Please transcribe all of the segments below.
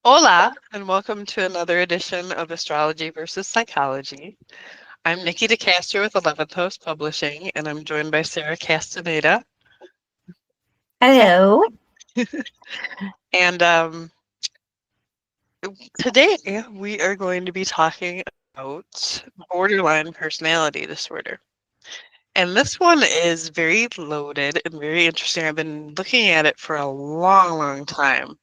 Hola, and welcome to another edition of Astrology versus Psychology. I'm Nikki DeCastro with 11th Host Publishing, and I'm joined by Sarah Castaneda. Hello. And today we are going to be talking about borderline personality disorder. And this one is very loaded and very interesting. I've been looking at it for a long, long time.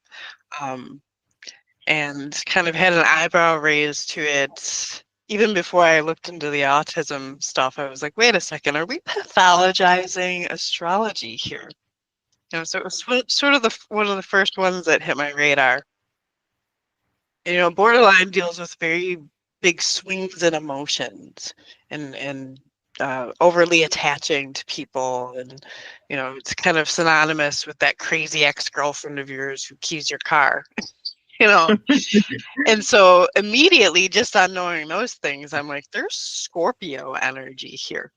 And kind of had an eyebrow raised to it. Even before I looked into the autism stuff, I was like, wait a second, are we pathologizing astrology here? So it was sort of one of the first ones that hit my radar. Borderline deals with very big swings in emotions and overly attaching to people, and it's kind of synonymous with that crazy ex-girlfriend of yours who keys your car. you know And so immediately, just on knowing those things, I'm like, there's Scorpio energy here.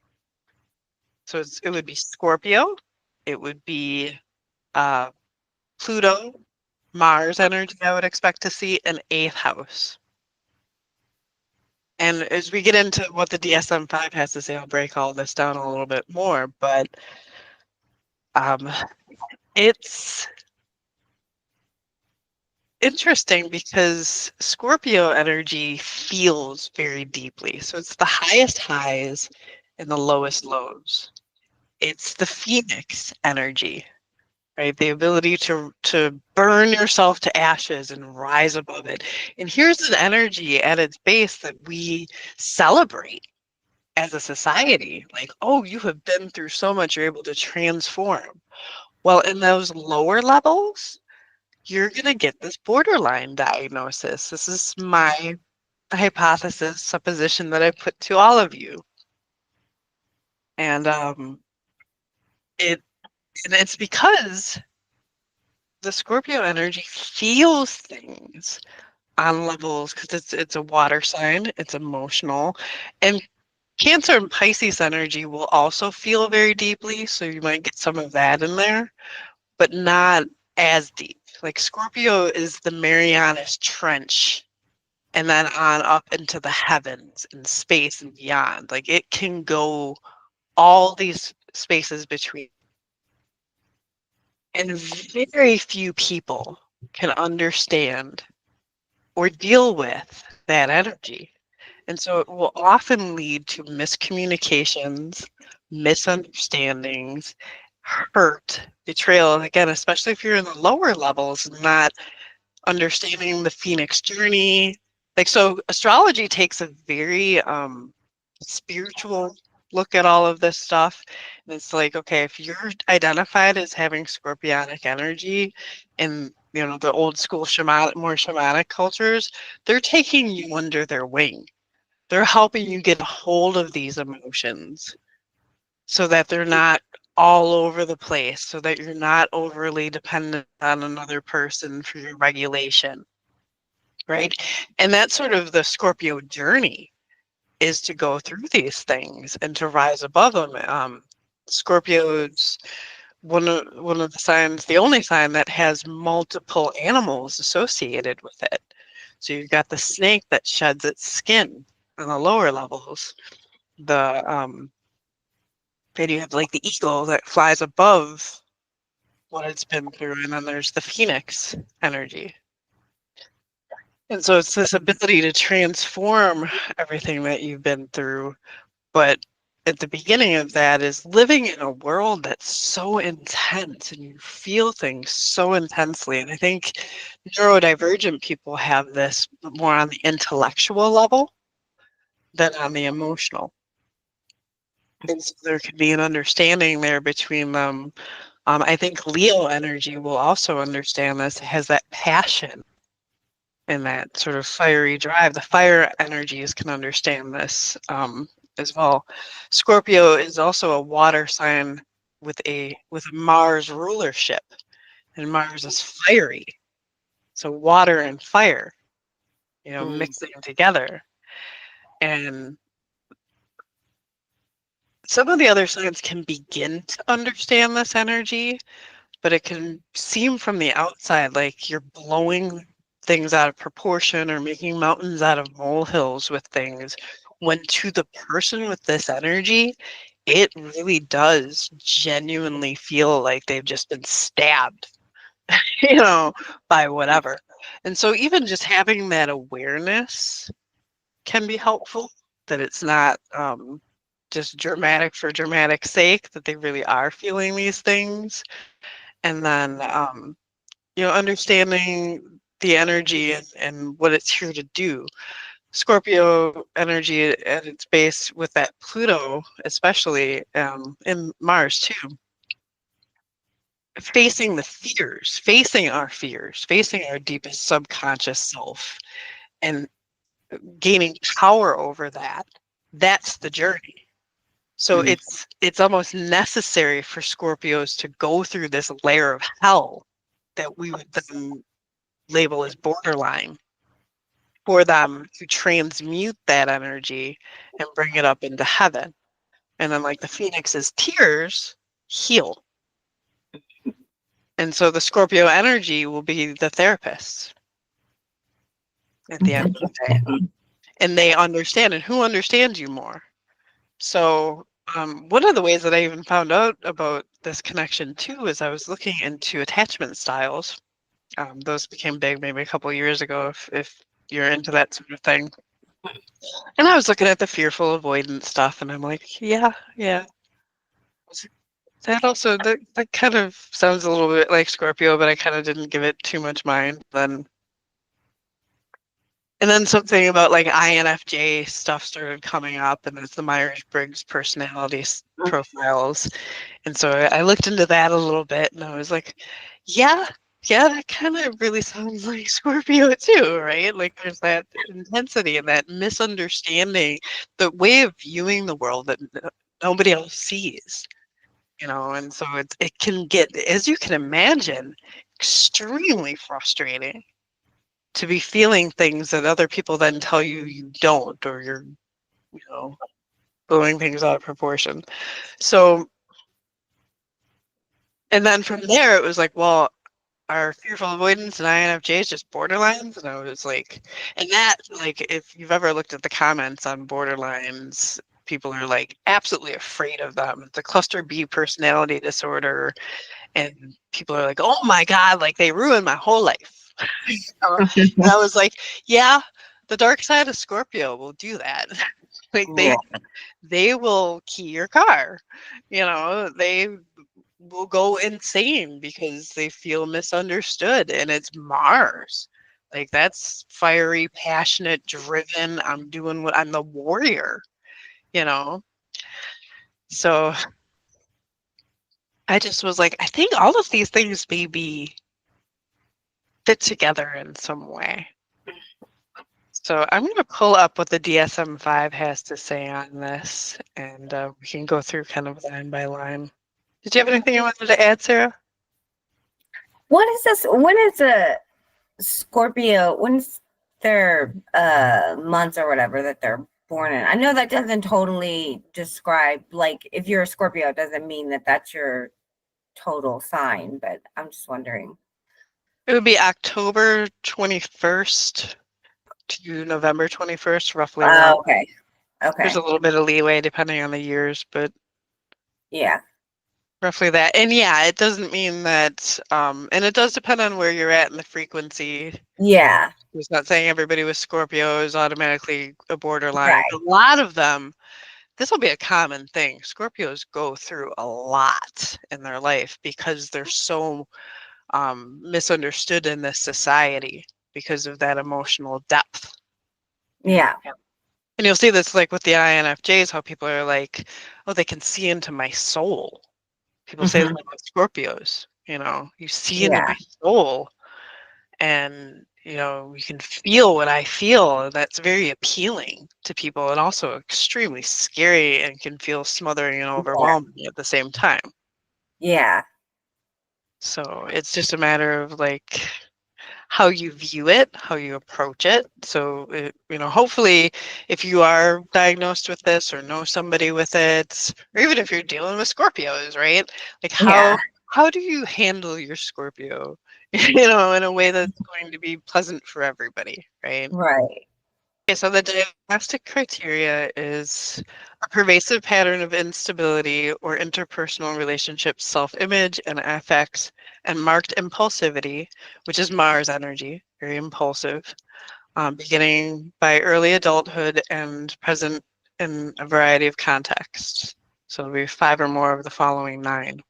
So it would be Scorpio, it would be Pluto, Mars energy, I would expect to see an 8th house. And as we get into what the DSM-5 has to say, I'll break all this down a little bit more, but it's interesting because Scorpio energy feels very deeply. So it's the highest highs and the lowest lows. It's the phoenix energy, right? The ability to burn yourself to ashes and rise above it. And here's an energy at its base that we celebrate as a society. Like, oh, you have been through so much, you're able to transform. Well, in those lower levels, you're going to get this borderline diagnosis. This is my hypothesis, supposition that I put to all of you. And it's because the Scorpio energy feels things on levels, because it's a water sign, it's emotional, and Cancer and Pisces energy will also feel very deeply, so you might get some of that in there, but not as deep. Like Scorpio is the Marianas Trench, and then on up into the heavens and space and beyond. Like it can go all these spaces between. And very few people can understand or deal with that energy. And so it will often lead to miscommunications, misunderstandings, hurt, betrayal. And again, especially if you're in the lower levels, not understanding the Phoenix journey. Like, so astrology takes a very spiritual look at all of this stuff. And it's like, okay, if you're identified as having scorpionic energy in, the old school more shamanic cultures, they're taking you under their wing. They're helping you get a hold of these emotions so that they're not all over the place, so that you're not overly dependent on another person for your regulation, right? And that's sort of the Scorpio journey, is to go through these things and to rise above them. Scorpio's one of the signs, the only sign that has multiple animals associated with it. So you've got the snake that sheds its skin on the lower levels. Then you have like the eagle that flies above what it's been through, and then there's the phoenix energy. And so it's this ability to transform everything that you've been through, but at the beginning of that is living in a world that's so intense and you feel things so intensely. And I think neurodivergent people have this more on the intellectual level than on the emotional. And so there could be an understanding there between them. I think Leo energy will also understand this, has that passion and that sort of fiery drive. The fire energies can understand this as well. Scorpio is also a water sign with a Mars rulership, and Mars is fiery. So water and fire, mixing together. And some of the other signs can begin to understand this energy, but it can seem from the outside like you're blowing things out of proportion or making mountains out of molehills with things, when to the person with this energy, it really does genuinely feel like they've just been stabbed, you know, by whatever. And so even just having that awareness can be helpful, that it's not just dramatic for dramatic sake, that they really are feeling these things. And then, understanding the energy and what it's here to do. Scorpio energy at its base with that Pluto, especially, and Mars too, facing the fears, facing our deepest subconscious self, and gaining power over that. That's the journey. So it's almost necessary for Scorpios to go through this layer of hell that we would then label as borderline, for them to transmute that energy and bring it up into heaven. And then, like the phoenix's tears, heal. And so the Scorpio energy will be the therapist at the end of the day. And they understand. And who understands you more? So one of the ways that I even found out about this connection too is I was looking into attachment styles. Those became big maybe a couple of years ago, if you're into that sort of thing. And I was looking at the fearful avoidance stuff, and I'm like, yeah. That kind of sounds a little bit like Scorpio, but I kind of didn't give it too much mind then. And then something about like INFJ stuff started coming up, and it's the Myers-Briggs personality profiles. And so I looked into that a little bit, and I was like, yeah, that kind of really sounds like Scorpio too, right? Like there's that intensity and that misunderstanding, the way of viewing the world that nobody else sees, and so it can get, as you can imagine, extremely frustrating to be feeling things that other people then tell you you don't, or you're, blowing things out of proportion. So, and then from there, it was like, well, are fearful avoidance and INFJs just borderlines? And I was like, and that, like, if you've ever looked at the comments on borderlines, people are like absolutely afraid of them. It's a cluster B personality disorder. And people are like, oh my God, like they ruined my whole life. And I was like, yeah, the dark side of Scorpio will do that. Like they will key your car. They will go insane because they feel misunderstood, and it's Mars. Like that's fiery, passionate, driven. I'm the warrior, So I just was like, I think all of these things maybe fit together in some way. So I'm going to pull up what the DSM-5 has to say on this, and we can go through kind of line by line. Did you have anything you wanted to add, Sarah? What is this? When is a Scorpio? When's their months or whatever that they're born in? I know that doesn't totally describe, like, if you're a Scorpio, it doesn't mean that that's your total sign, but I'm just wondering. It would be October 21st to November 21st, roughly around. Okay. There's a little bit of leeway depending on the years, but yeah, roughly that. And yeah, it doesn't mean that, and it does depend on where you're at in the frequency. Yeah. It's not saying everybody with Scorpio is automatically a borderline. Right. A lot of them, this will be a common thing. Scorpios go through a lot in their life because they're so misunderstood in this society because of that emotional depth. Yeah. And you'll see this like with the INFJs, how people are like, oh, they can see into my soul. People say that about Scorpios, you see into my soul, and you can feel what I feel, and that's very appealing to people, and also extremely scary, and can feel smothering and overwhelming at the same time. Yeah. So it's just a matter of like how you view it, how you approach it. So hopefully if you are diagnosed with this or know somebody with it, or even if you're dealing with Scorpios, right, like how do you handle your Scorpio in a way that's going to be pleasant for everybody, right? Right. Okay, so the diagnostic criteria is a pervasive pattern of instability or interpersonal relationships, self-image and affects, and marked impulsivity, which is Mars energy, very impulsive, beginning by early adulthood and present in a variety of contexts. So it'll be 5 or more of the following 9.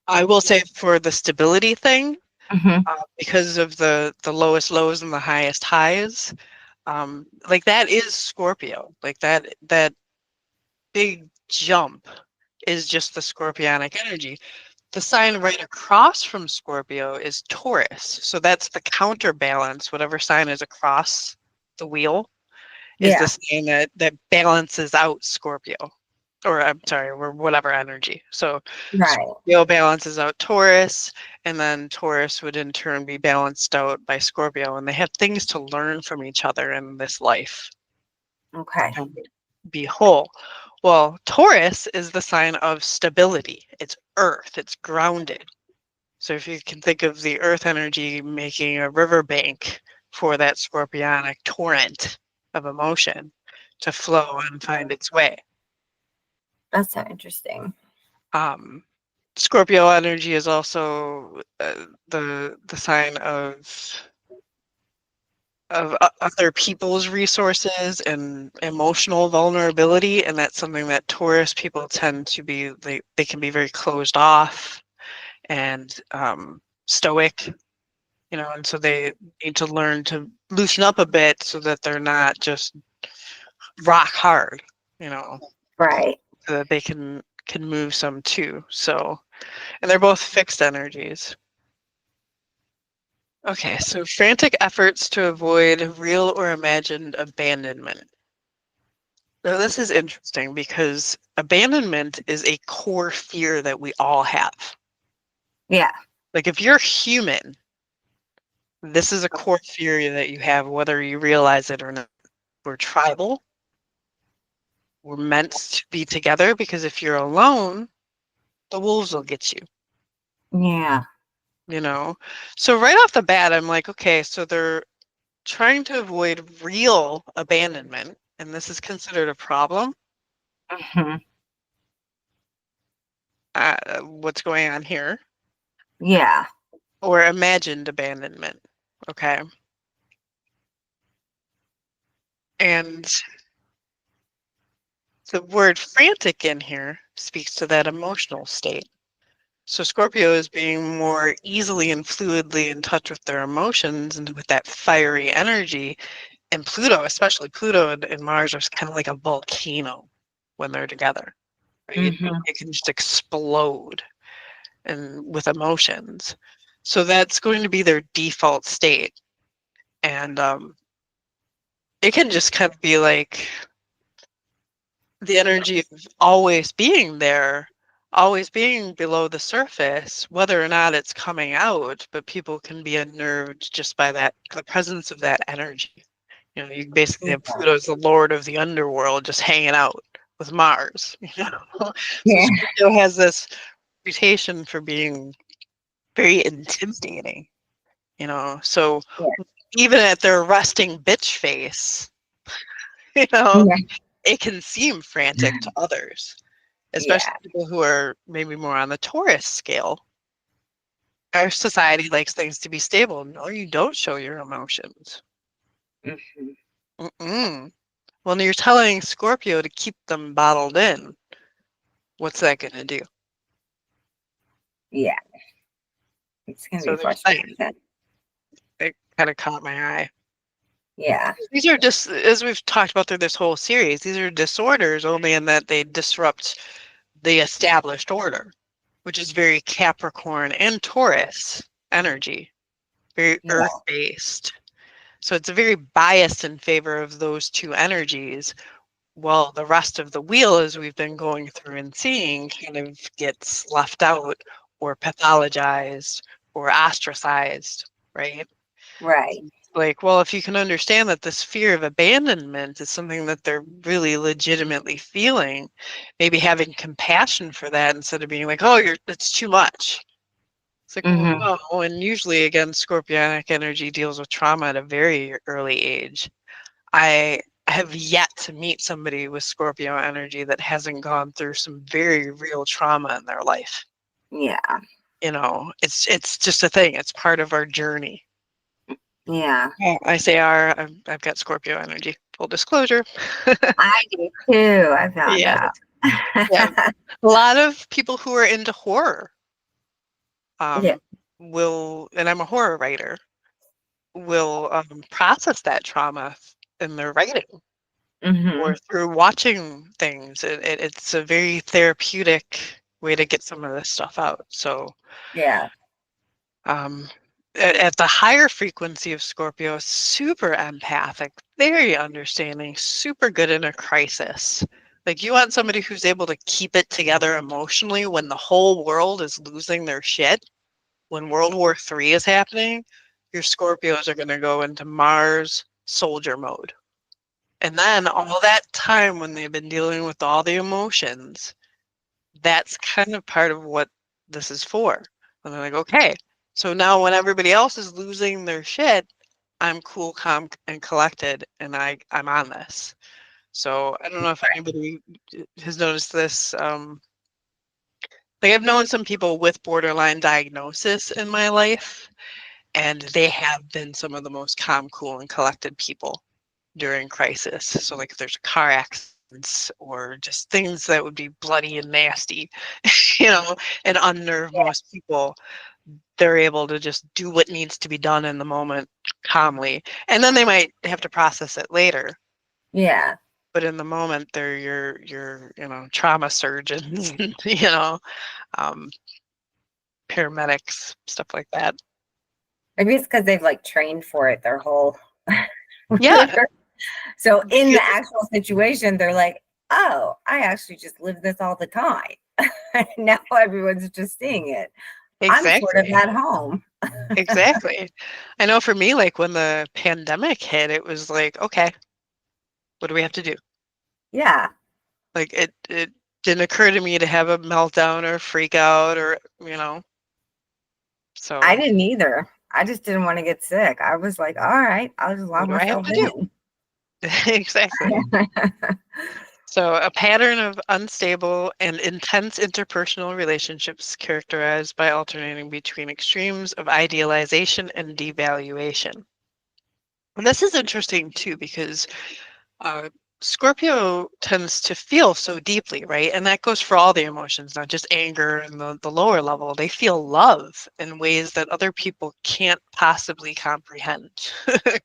I will say for the stability thing, because of the lowest lows and the highest highs, like that is Scorpio. Like that big jump is just the scorpionic energy. The sign right across from Scorpio is Taurus. So that's the counterbalance. Whatever sign is across the wheel is Yeah. the sign that balances out Scorpio. Or I'm sorry, or whatever energy. So Right. Scorpio balances out Taurus, and then Taurus would in turn be balanced out by Scorpio, and they have things to learn from each other in this life Okay. and be whole. Well, Taurus is the sign of stability. It's earth, it's grounded. So if you can think of the earth energy making a riverbank for that scorpionic torrent of emotion to flow and find its way. That's so interesting. Um, Scorpio energy is also the sign of other people's resources and emotional vulnerability, and that's something that Taurus people tend to be. They can be very closed off and stoic, and so they need to learn to loosen up a bit so that they're not just rock hard, you know, Right. so that they can move some too. So, and they're both fixed energies. Okay, so frantic efforts to avoid real or imagined abandonment. Now, this is interesting because abandonment is a core fear that we all have. Yeah. Like, if you're human, this is a core fear that you have, whether you realize it or not. We're tribal. We're meant to be together because if you're alone, the wolves will get you, Yeah. you know? So, right off the bat, I'm like, okay, so they're trying to avoid real abandonment, and this is considered a problem. Hmm. What's going on here? Yeah. Or imagined abandonment. Okay. And the word frantic in here speaks to that emotional state. So Scorpio is being more easily and fluidly in touch with their emotions and with that fiery energy. And Pluto, especially Pluto and Mars, are kind of like a volcano when they're together. Right? Hmm. It can just explode and with emotions. So that's going to be their default state. And it can just kind of be like the energy of always being there, always being below the surface, whether or not it's coming out, but people can be unnerved just by the presence of that energy. You basically have Pluto as the lord of the underworld just hanging out with Mars. So Yeah. Scorpio has this reputation for being very intimidating, so Yeah. even at their resting bitch face, you know, Yeah. it can seem frantic to others, especially Yeah. people who are maybe more on the Taurus scale. Our society likes things to be stable. No, you don't show your emotions. Hmm. Mm-mm. When you're telling Scorpio to keep them bottled in, what's that going to do? Yeah. It's gonna So be there's that. frustrating then. It kind of caught my eye. Yeah. These are just, as we've talked about through this whole series, these are disorders only in that they disrupt the established order, which is very Capricorn and Taurus energy, very Yeah. earth-based. So it's very biased in favor of those two energies, while the rest of the wheel, as we've been going through and seeing, kind of gets left out or pathologized or ostracized, right? Right. Like, well, if you can understand that this fear of abandonment is something that they're really legitimately feeling, maybe having compassion for that instead of being like, oh, it's too much. It's like, well, Mm-hmm. no. And usually, again, scorpionic energy deals with trauma at a very early age. I have yet to meet somebody with Scorpio energy that hasn't gone through some very real trauma in their life. Yeah. It's just a thing. It's part of our journey. Yeah. Yeah, I say I've got Scorpio energy. Full disclosure. I do too. I found Yeah, out. yeah. A lot of people who are into horror Yeah. will, and I'm a horror writer, will process that trauma in their writing Mm-hmm. or through watching things. It's a very therapeutic way to get some of this stuff out. So Yeah. um, at the higher frequency of Scorpio, super empathic, very understanding, super good in a crisis. Like you want somebody who's able to keep it together emotionally when the whole world is losing their shit. When World War III is happening, your Scorpios are going to go into Mars soldier mode. And then all that time when they've been dealing with all the emotions, that's kind of part of what this is for. And they're like, okay, so now when everybody else is losing their shit, I'm cool, calm, and collected, and I'm on this. So I don't know if anybody has noticed this. Like I've known some people with borderline diagnosis in my life, and they have been some of the most calm, cool, and collected people during crisis. So like if there's car accidents or just things that would be bloody and nasty, and unnerve most people, they're able to just do what needs to be done in the moment calmly. And then they might have to process it later. Yeah. But in the moment, they're your trauma surgeons, um, paramedics, stuff like that. Maybe it's because they've like trained for it their whole Yeah, So in the actual situation, they're like, oh, I actually just live this all the time. Now everyone's just seeing it. I'm sort of exactly. at home. Exactly. I know for me, like when the pandemic hit, it was like, okay, what do we have to do? Yeah. Like it didn't occur to me to have a meltdown or freak out or. I So didn't either. I just didn't want to get sick. I was like, all right, I'll just lock what do I have myself to do? in. Exactly. So a pattern of unstable and intense interpersonal relationships characterized by alternating between extremes of idealization and devaluation. And this is interesting too because uh, Scorpio tends to feel so deeply, right? And that goes for all the emotions, not just anger and the lower level. They feel love in ways that other people can't possibly comprehend, right?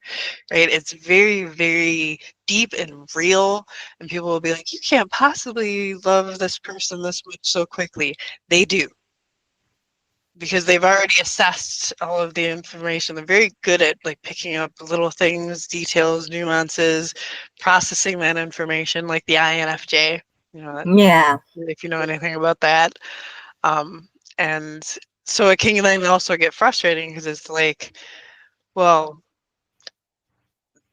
It's very, very deep and real. And people will be like, you can't possibly love this person this much so quickly. They do, because they've already assessed all of the information. They're very good at like picking up little things, details, nuances, processing that information, like the INFJ. Yeah. If you know anything about that. Um, and so it can then also get frustrating because it's like, well,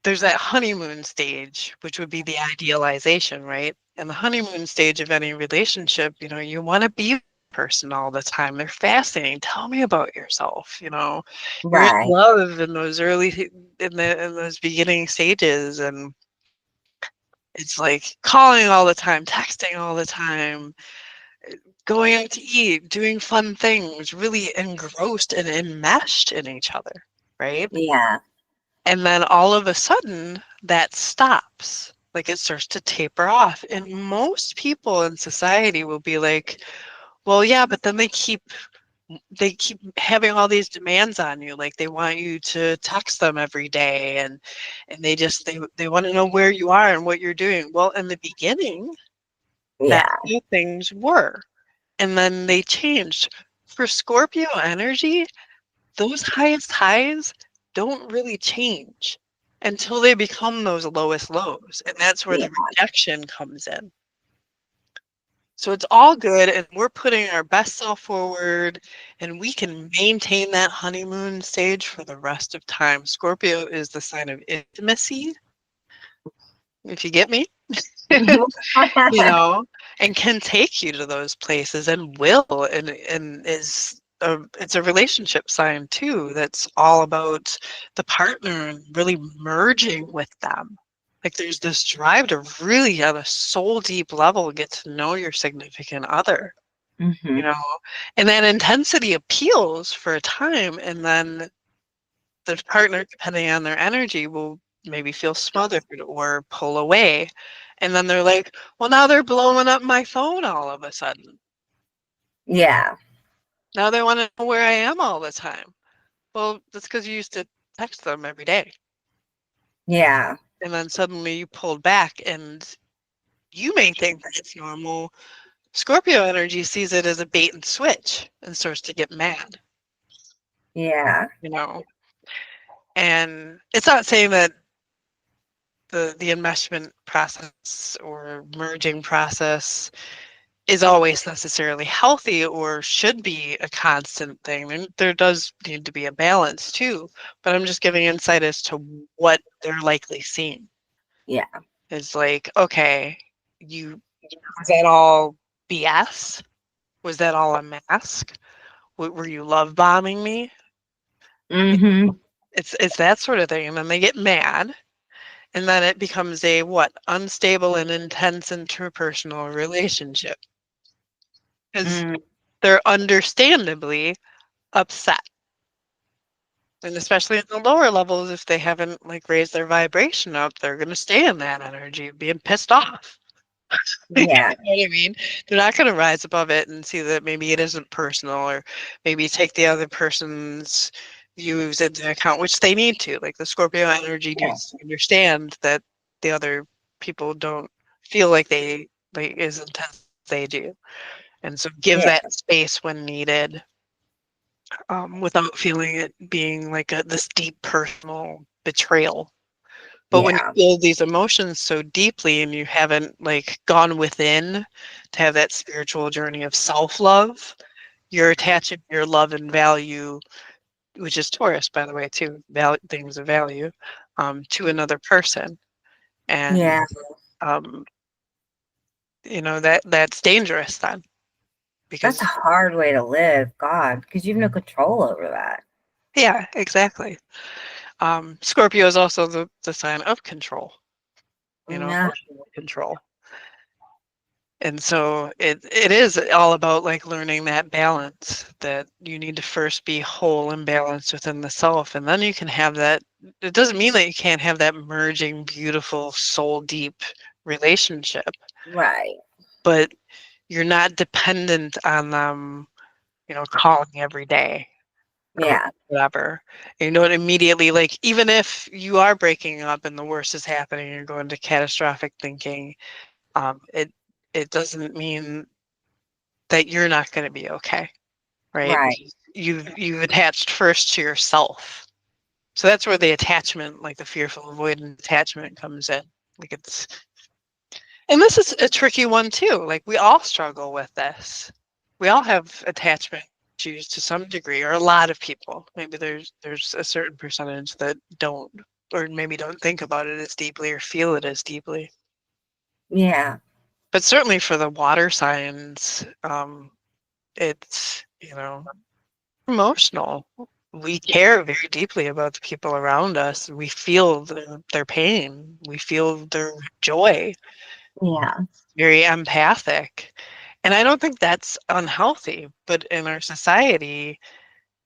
there's that honeymoon stage, which would be the idealization, right? And the honeymoon stage of any relationship, you want to be with the person all the time. They're fascinating. Tell me about yourself. You're in Right. love in those in those beginning stages, and it's like calling all the time, texting all the time, going out to eat, doing fun things, really engrossed and enmeshed in each other, right? Yeah. And then all of a sudden that stops. Like it starts to taper off. And most people in society will be like, well, yeah, but then they keep having all these demands on you. Like they want you to text them every day and they want to know where you are and what you're doing. Well, in the beginning, that's Yeah. how things were. And then they changed. For Scorpio energy, those highest highs don't really change until they become those lowest lows. And that's where Yeah. the rejection comes in. So it's all good, and we're putting our best self forward, and we can maintain that honeymoon stage for the rest of time. Scorpio is the sign of intimacy, if you get me, you know, and can take you to those places and will and is it's a relationship sign too. That's all about the partner and really merging with them. Like there's this drive to really, on a soul deep level, get to know your significant other. Mm-hmm. You know, and that intensity appeals for a time, and then the partner, depending on their energy, will maybe feel smothered or pull away. And then they're like, well, now they're blowing up my phone all of a sudden. Yeah. Now they want to know where I am all the time. Well, that's because you used to text them every day. Yeah. And then suddenly you pulled back, and you may think that it's normal. Scorpio energy sees it as a bait and switch and starts to get mad, Yeah. you know. And it's not saying that the enmeshment process or merging process is always necessarily healthy or should be a constant thing. And there does need to be a balance too. But I'm just giving insight as to what they're likely seeing. Yeah. Is like, okay, was that all BS? Was that all a mask? Were you love bombing me? Mm-hmm. It's that sort of thing. And then they get mad. And then it becomes a what? Unstable and intense interpersonal relationship. Because Mm, they're understandably upset. And especially at the lower levels, if they haven't like raised their vibration up, they're gonna stay in that energy, being pissed off. You know yeah. what I mean? They're not gonna rise above it and see that maybe it isn't personal, or maybe take the other person's views into account, which they need to. Like the Scorpio energy Yeah. needs to understand that the other people don't feel like they like as intense as they do. And so give Yeah. that space when needed, without feeling it being like this deep personal betrayal. But when you Yeah. feel these emotions so deeply and you haven't like gone within to have that spiritual journey of self-love, you're attaching your love and value, which is Taurus, by the way, too, things of value, to another person. And Yeah. um, that's dangerous then, That's a because hard way to live, God, because you have no control over that. yeah, exactly. Scorpio is also the sign of control, Yeah. emotional control. And so it is all about like learning that balance, that you need to first be whole and balanced within the self, and then you can have that. It doesn't mean that you can't have that merging, beautiful, soul deep relationship, Right. but you're not dependent on them, calling every day or Yeah. whatever. You don't immediately, like, even if you are breaking up and the worst is happening, you're going to catastrophic thinking. It doesn't mean that you're not going to be okay, right? Right. Because you've attached first to yourself. So that's where the attachment, like the fearful avoidant attachment, comes in. Like and this is a tricky one too. Like we all struggle with this. We all have attachment issues to some degree, or a lot of people. Maybe there's a certain percentage that don't, or maybe don't think about it as deeply or feel it as deeply. Yeah. But certainly for the water signs, it's emotional. We care very deeply about the people around us. We feel their pain. We feel their joy. Yeah. Very empathic. And I don't think that's unhealthy, but in our society,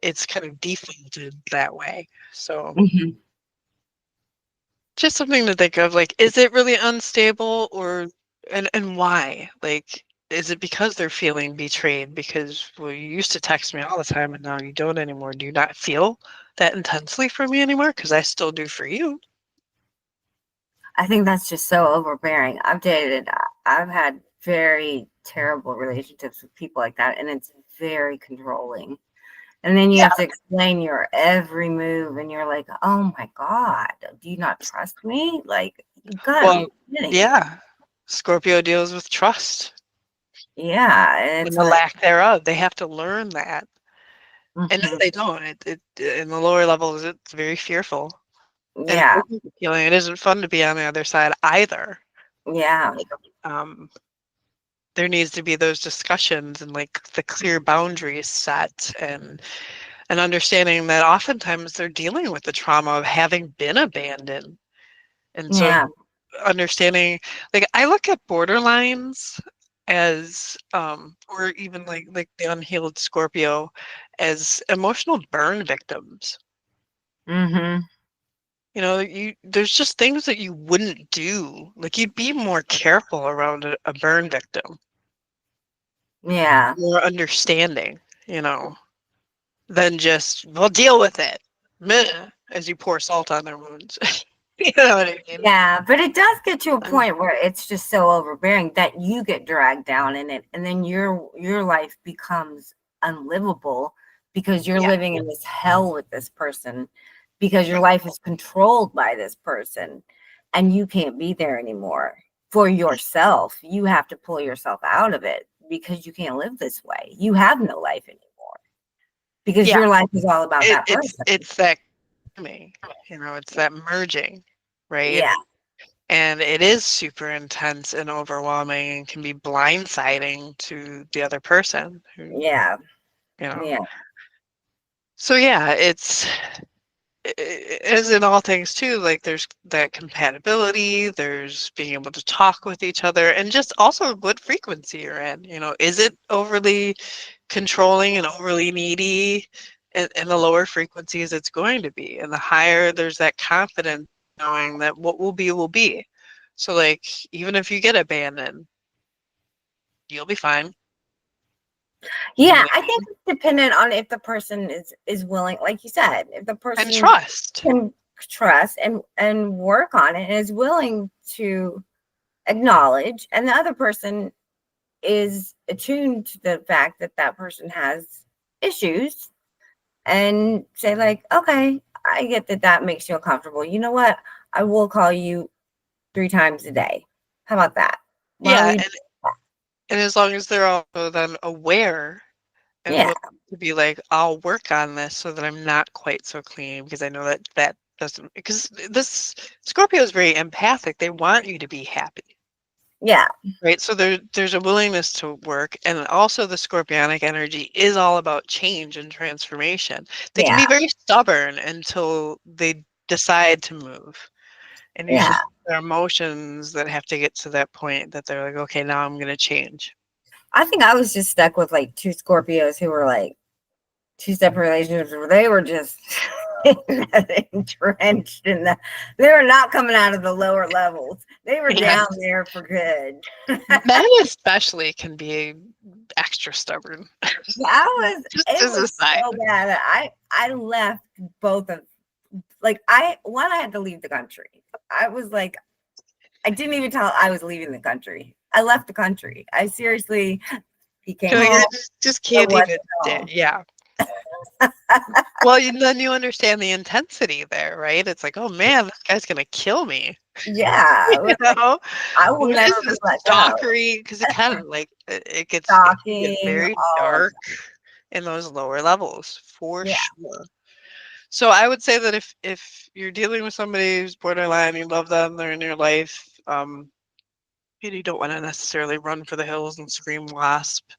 it's kind of defaulted that way. So Hmm. just something to think of, like, is it really unstable, or and why? Like, is it because they're feeling betrayed? Because, well, you used to text me all the time and now you don't anymore. Do you not feel that intensely for me anymore? Because I still do for you. I think that's just so overbearing. I've had very terrible relationships with people like that, and it's very controlling. And then you Yeah. have to explain your every move, and you're like, oh my God, do you not trust me? Like, you gotta Well, be kidding me. yeah. Scorpio deals with trust Yeah. And and it's the like, lack thereof. They have to learn that. And if mhm, they don't, it in the lower levels, it's very fearful. And yeah, it isn't appealing. It isn't fun to be on the other side either. yeah, Um, there needs to be those discussions and like the clear boundaries set, and understanding that oftentimes they're dealing with the trauma of having been abandoned. And so Yeah. understanding, like I look at borderlines as or even like the unhealed Scorpio as emotional burn victims. Mm-hmm. You know, there's just things that you wouldn't do. Like you'd be more careful around a burn victim, Yeah. more understanding, you know, than just, well, deal with it. Meh, as you pour salt on their wounds. You know what I mean? Yeah, but it does get to a point where it's just so overbearing that you get dragged down in it, and then your life becomes unlivable because you're Yeah. living in this hell with this person, because your life is controlled by this person, and you can't be there anymore for yourself. You have to pull yourself out of it because you can't live this way. You have no life anymore because Yeah. your life is all about that person. It's that coming, you know, it's that merging, right? Yeah, And it is super intense and overwhelming and can be blindsiding to the other person who, yeah, you know. yeah, So yeah, it's as in all things too, like there's that compatibility, there's being able to talk with each other, and just also what frequency you're in. You know, is it overly controlling and overly needy? And the lower frequencies it's going to be, and the higher there's that confidence knowing that what will be will be. So like even if you get abandoned, you'll be fine. You yeah. know, I think it's dependent on if the person is willing, like you said, if the and person trust. can trust and work on it and is willing to acknowledge, and the other person is attuned to the fact that that person has issues, and say like, okay, I get that that makes you uncomfortable. You know what? I will call you 3 times a day. How about that? Why don't Yeah, we? and as long as they're also then aware and Yeah, willing to be like, I'll work on this so that I'm not quite so clean, because I know that that doesn't, because this Scorpio is very empathic. They want you to be happy, yeah, right? So there's a willingness to work, and also the Scorpionic energy is all about change and transformation. They can yeah, be very stubborn until they decide to move, and usually yeah. their emotions that have to get to that point that they're like, okay, now I'm going to change. I think I was just stuck with like 2 Scorpios who were like 2 separate relationships where they were just entrenched in the, they were not coming out of the lower levels. They were Yeah. down there for good. Men especially can be extra stubborn. Just It as a was side. so bad that I left both of, like, I had to leave the country. I was like, I didn't even tell I was leaving the country. I left the country. I seriously, he came You're like, home. I just I can't wasn't even. home. Yeah. Well, then you understand the intensity there, right? It's like, oh man, this guy's gonna kill me. Yeah, You it was like, know, I will what is never be this let go. stalkery? Because it kind of like it can get Stalking, very all of dark in those lower levels for that. sure. So I would say that if you're dealing with somebody who's borderline, you love them, they're in your life, you don't want to necessarily run for the hills and scream wasp.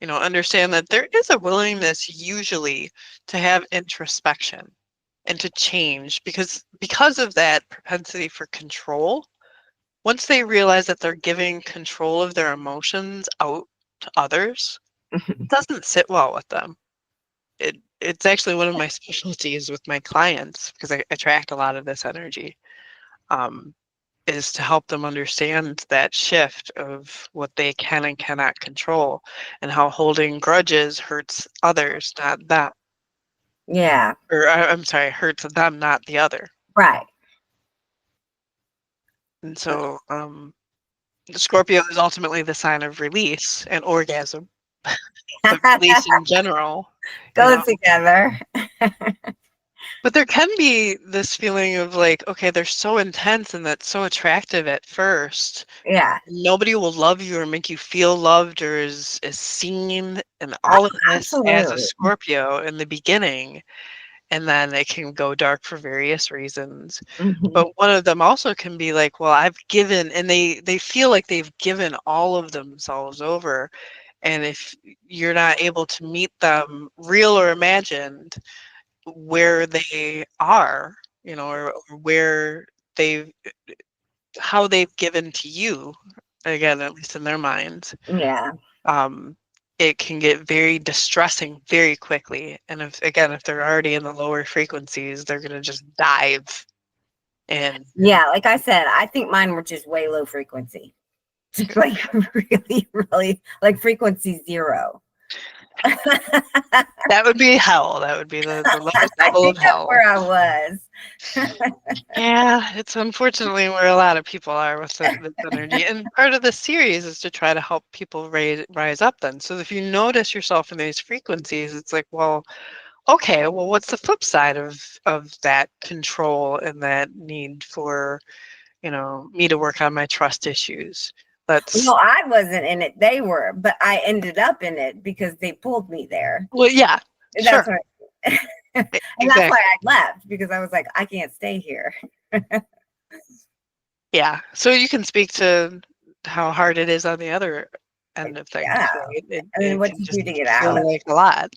You know, understand that there is a willingness usually to have introspection and to change, because of that propensity for control. Once they realize that they're giving control of their emotions out to others, Yeah. it doesn't sit well with them. It's actually one of my specialties with my clients, because I attract a lot of this energy. Um, is to help them understand that shift of what they can and cannot control, and how holding grudges hurts others, not them. Yeah, Or I'm sorry, hurts them, not the other. right. And so the Scorpio is ultimately the sign of release and orgasm, but release in general, you Go know. together. But there can be this feeling of like, okay, they're so intense and that's so attractive at first. Yeah, Nobody will love you or make you feel loved or is seen, and all of this as a absolutely. Scorpio in the beginning. and then it can go dark for various reasons. Mhm. But one of them also can be like, well, I've given, and they feel like they've given all of themselves over. And if you're not able to meet them, real or imagined, where they are, you know, or where they've, how they've given to you, again, at least in their minds, Yeah. It can get very distressing very quickly. And if they're already in the lower frequencies, they're going to just dive in. Yeah, like I said, I think mine were just way low frequency. Like really, really like frequency 0. That would be hell. That would be the lowest I level think of that's hell. where I was. Yeah, it's unfortunately where a lot of people are with this energy. And part of the series is to try to help people rise up then. So if you notice yourself in these frequencies, it's like, well, okay, well, what's the flip side of that control and that need for, you know, me to work on my trust issues? No, Let's, I wasn't in it. They were, but I ended up in it because they pulled me there. well, yeah, That's sure, what, and that's why exactly. I left because I was like, I can't stay here. Yeah. So you can speak to how hard it is on the other end of things, Yeah. right? It, I mean, it what can you do just to get out? feel like a lot.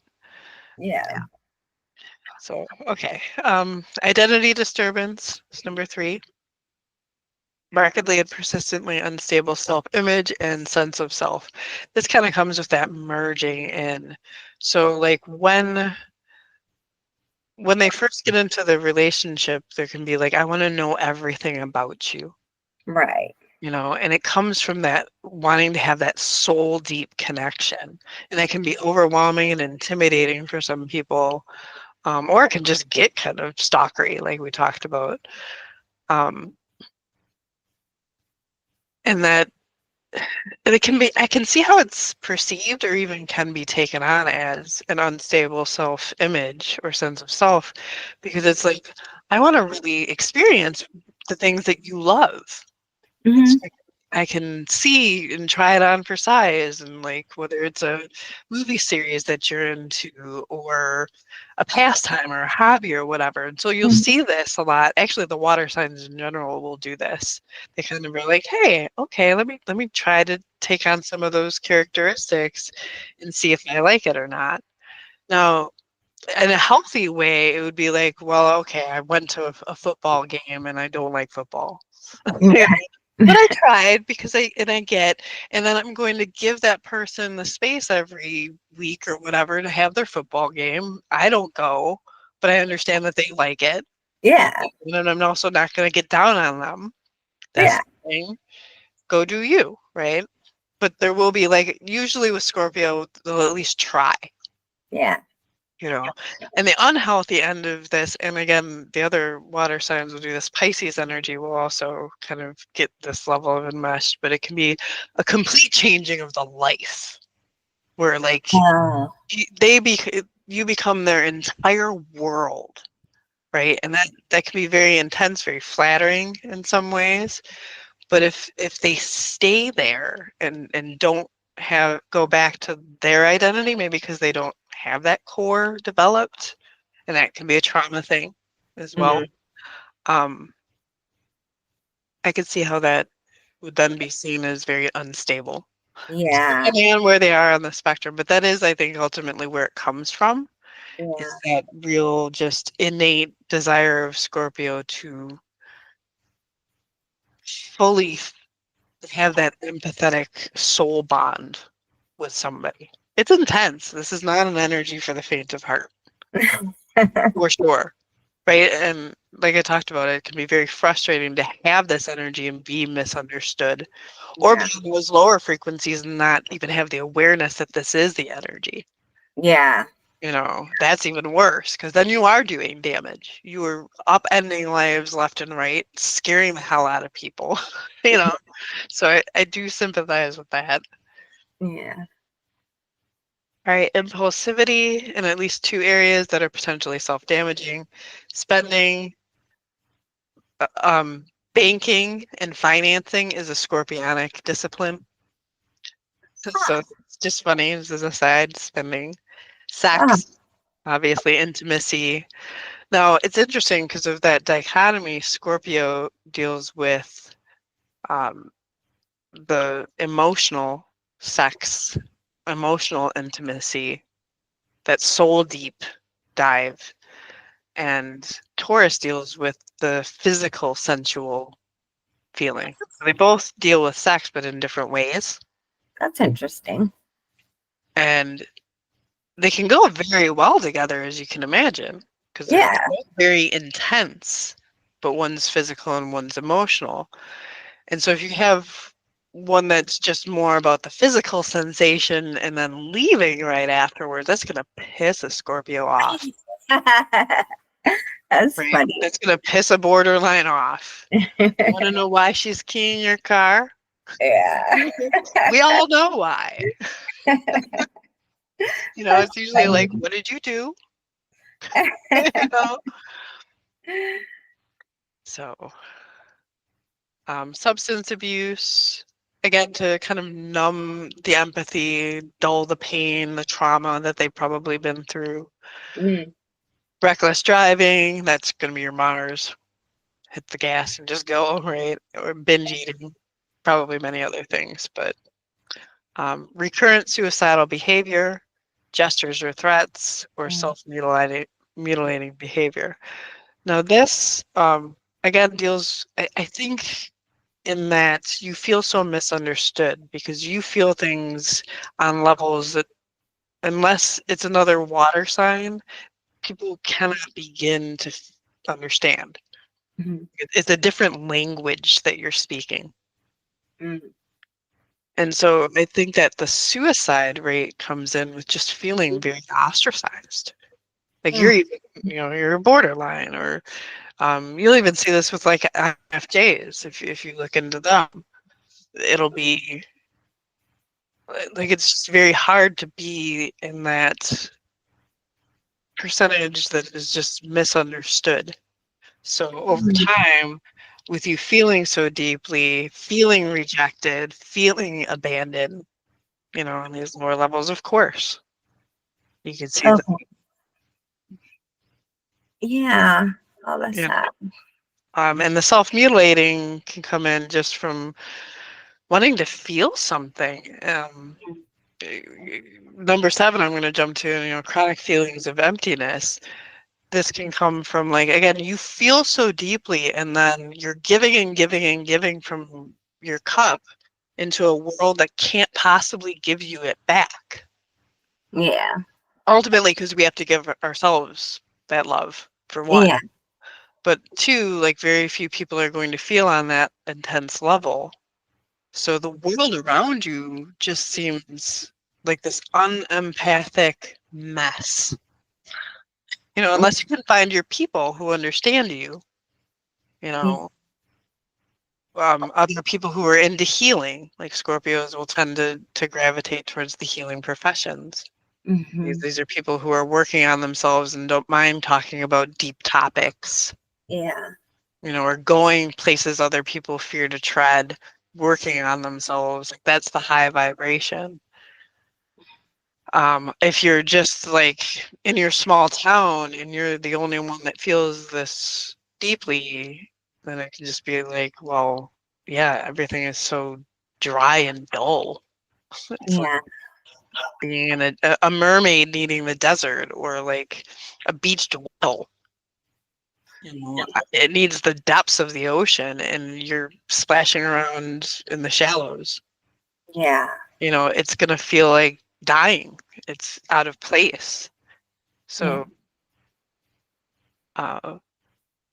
Yeah. Yeah. So, okay. Identity disturbance is number 3. Markedly and persistently unstable self-image and sense of self. This kind of comes with that merging in. So like when they first get into the relationship, there can be like, I want to know everything about you, Right. you know, and it comes from that wanting to have that soul deep connection. And that can be overwhelming and intimidating for some people. Or it can just get kind of stalkery, like we talked about. Um, and that and it can be, I can see how it's perceived or even can be taken on as an unstable self-image or sense of self, because it's like, I want to really experience the things that you love. And so Hmm. I can see and try it on for size, and like whether it's a movie series that you're into or a pastime or a hobby or whatever. And so you'll see this a lot. Actually, the water signs in general will do this. They kind of are like, hey, okay, let me try to take on some of those characteristics and see if I like it or not. Now, in a healthy way, it would be like, well, okay, I went to a football game and I don't like football. You know, but I tried because I get, and then I'm going to give that person the space every week or whatever to have their football game. I don't go, but I understand that they like it. Yeah. And then I'm also not going to get down on them. That's Yeah. the thing. Go do you, right? But there will be like, usually with Scorpio, they'll at least try, Yeah. you know. And the unhealthy end of this, and again, the other water signs will do this, Pisces energy will also kind of get this level of enmeshed, but it can be a complete changing of the life where like Oh. you become their entire world, right? And that can be very intense, very flattering in some ways. But if they stay there and don't have go back to their identity, maybe because they don't have that core developed, and that can be a trauma thing as well. Mhm. Um, I could see how that would then be seen as very unstable, Yeah. depending on where they are on the spectrum. But that is, I think, ultimately where it comes from, is Yeah. that real, just innate desire of Scorpio to fully have that empathetic soul bond with somebody. It's intense. This is not an energy for the faint of heart, for sure. Right? And like I talked about, it can be very frustrating to have this energy and be misunderstood, or be Yeah. in those lower frequencies and not even have the awareness that this is the energy. Yeah. You know, that's even worse, because then you are doing damage. You are upending lives left and right, scaring the hell out of people. You know, so I do sympathize with that. Yeah. All right, impulsivity in at least 2 areas that are potentially self-damaging, spending, banking and financing is a scorpionic discipline. So it's just funny, as an aside, spending. Ah, Sex. obviously intimacy. Now, it's interesting because of that dichotomy. Scorpio deals with the emotional sex, emotional intimacy, that soul deep dive, and Taurus deals with the physical, sensual feeling. They both deal with sex, but in different ways. That's interesting. And they can go very well together, as you can imagine, because they're Yeah. both very intense, but one's physical and one's emotional. And so if you have one that's just more about the physical sensation and then leaving right afterwards, that's going to piss a Scorpio off, That's right? funny. That's going to piss a borderline off. You want to know why she's keying your car? Yeah. We all know why. You know, it's usually like, what did you do? You know? So, substance abuse, again, to kind of numb the empathy, dull the pain, the trauma that they've probably been through. Mm. Reckless driving, that's going to be your Mars. Hit the gas and just go, right? Or binge eating, probably many other things. But recurrent suicidal behavior, gestures or threats, or self-mutilating behavior. Now, this, again, deals, I think, in that you feel so misunderstood because you feel things on levels that, unless it's another water sign, people cannot begin to understand. Mhm. It's a different language that you're speaking. Mm. And so I think that the suicide rate comes in with just feeling very ostracized. Like Mm. you're borderline, or you'll even see this with like INFJs. If you look into them, it'll be like it's just very hard to be in that percentage that is just misunderstood. So over time, with you feeling so deeply, feeling rejected, feeling abandoned, on these lower levels, of course, you can see that, Okay. Yeah. Oh, that's you sad. and the self-mutilating can come in just from wanting to feel something. Number 7, I'm going to jump to, chronic feelings of emptiness. This can come from, like, again, you feel so deeply and then you're giving and giving and giving from your cup into a world that can't possibly give you it back. Yeah. Ultimately, because we have to give ourselves that love, for one. Yeah. But 2, like, very few people are going to feel on that intense level. So the world around you just seems like this unempathic mess. Unless you can find your people who understand you, you know, other people who are into healing, like Scorpios will tend to gravitate towards the healing professions. Mm-hmm. These are people who are working on themselves and don't mind talking about deep topics, Yeah. or going places other people fear to tread, working on themselves. Like, that's the high vibration. If you're just like in your small town and you're the only one that feels this deeply, then it can just be like, well, yeah, everything is so dry and dull. It's like Yeah. being in a mermaid needing the desert, or like a beached whale. It needs the depths of the ocean and you're splashing around in the shallows. Yeah. It's going to feel like dying. It's out of place. Yeah. So uh,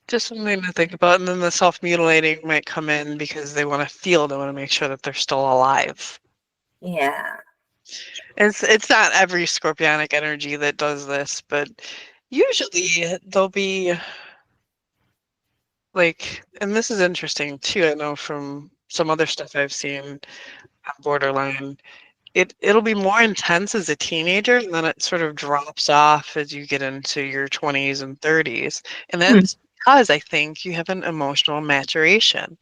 just something to think about. And then the self-mutilating might come in because they want to make sure that they're still alive. Yeah. It's not every scorpionic energy that does this, but usually they'll be like, and this is interesting too, I know from some other stuff I've seen on borderline, it'll be more intense as a teenager, and then it sort of drops off as you get into your 20s and 30s. And that's because I think you have an emotional maturation.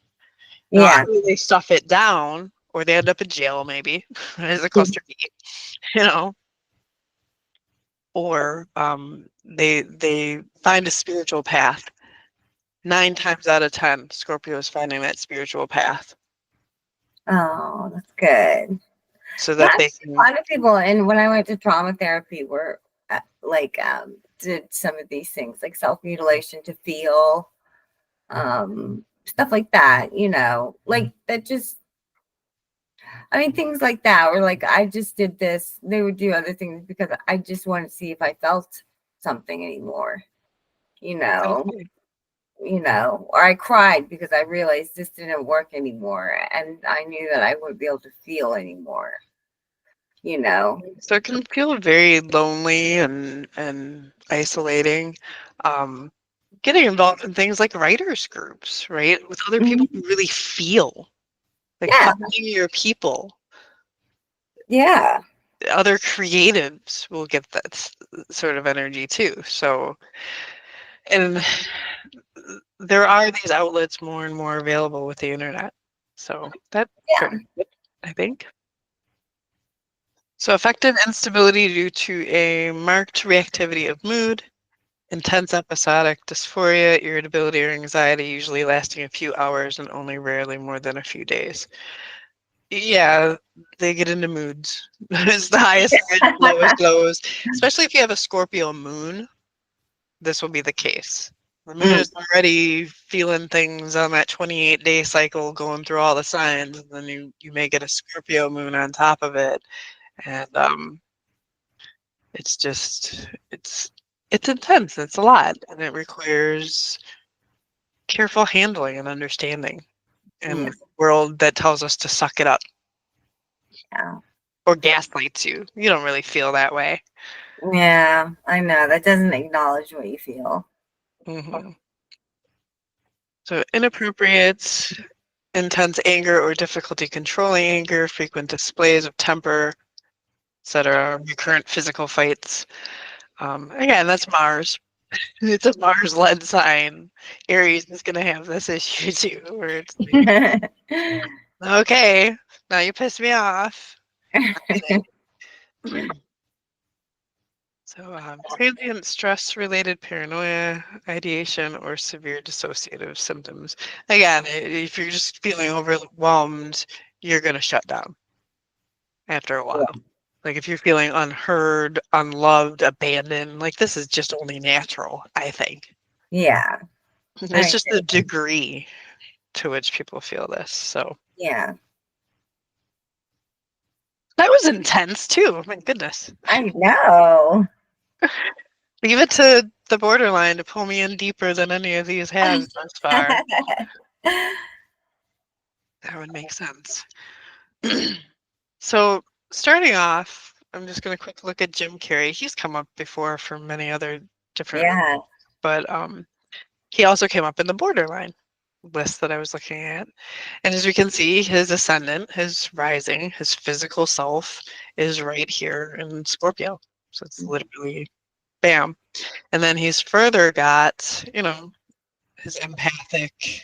Now, Yeah. either they stuff it down or they end up in jail, maybe, as a cluster B, you know? or they find a spiritual path. 9 times out of 10, Scorpio is finding that spiritual path Oh, that's good. so Well, that they a can. lot of people, and when I went to trauma therapy, were like did some of these things, like self mutilation to feel, stuff like that. You know, like that. Just, I mean, things like that. Or like, I just did this. They would do other things because I just wanted to see if I felt something anymore. You know, Exactly. or I cried because I realized this didn't work anymore, and I knew that I wouldn't be able to feel anymore. You know. So it can feel very lonely and isolating. Getting involved in things like writers groups, right, with other people who Mhm. really feel, like Yeah. finding your people. Yeah. Other creatives will get that sort of energy too. So, and there are these outlets more and more available with the internet. So that's Yeah. pretty good, I think. So affective instability due to a marked reactivity of mood, intense episodic dysphoria, irritability, or anxiety, usually lasting a few hours and only rarely more than a few days. Yeah, they get into moods. It's the highest highs, lowest lows. Especially if you have a Scorpio moon, this will be the case. The moon Mm. is already feeling things on that 28-day cycle, going through all the signs, and then you may get a Scorpio moon on top of it, and it's just it's intense. It's a lot, and it requires careful handling and understanding in Yeah. a world that tells us to suck it up Yeah. or gaslights you. You don't really feel that way. Yeah. I know. That doesn't acknowledge what you feel. Hmm. So inappropriate, intense anger or difficulty controlling anger, frequent displays of temper, etc., recurrent physical fights. Again, that's Mars. It's a Mars-led sign. Aries is going to have this issue too, where it's like, okay, now you pissed me off. So, transient stress-related paranoia, ideation, or severe dissociative symptoms. Again, if you're just feeling overwhelmed, you're going to shut down after a while. Like if you're feeling unheard, unloved, abandoned, like this is just only natural, I think. Yeah. It's I just the degree to which people feel this. So yeah. that was intense too. My goodness. I know. Leave it to the borderline to pull me in deeper than any of these have thus far. That would make sense. So starting off, I'm just going to quick look at Jim Carrey. He's come up before for many other different reasons, Yeah. but he also came up in the borderline list that I was looking at. And as we can see, his ascendant, his rising, his physical self is right here in Scorpio. So it's literally bam. And then he's further got, his empathic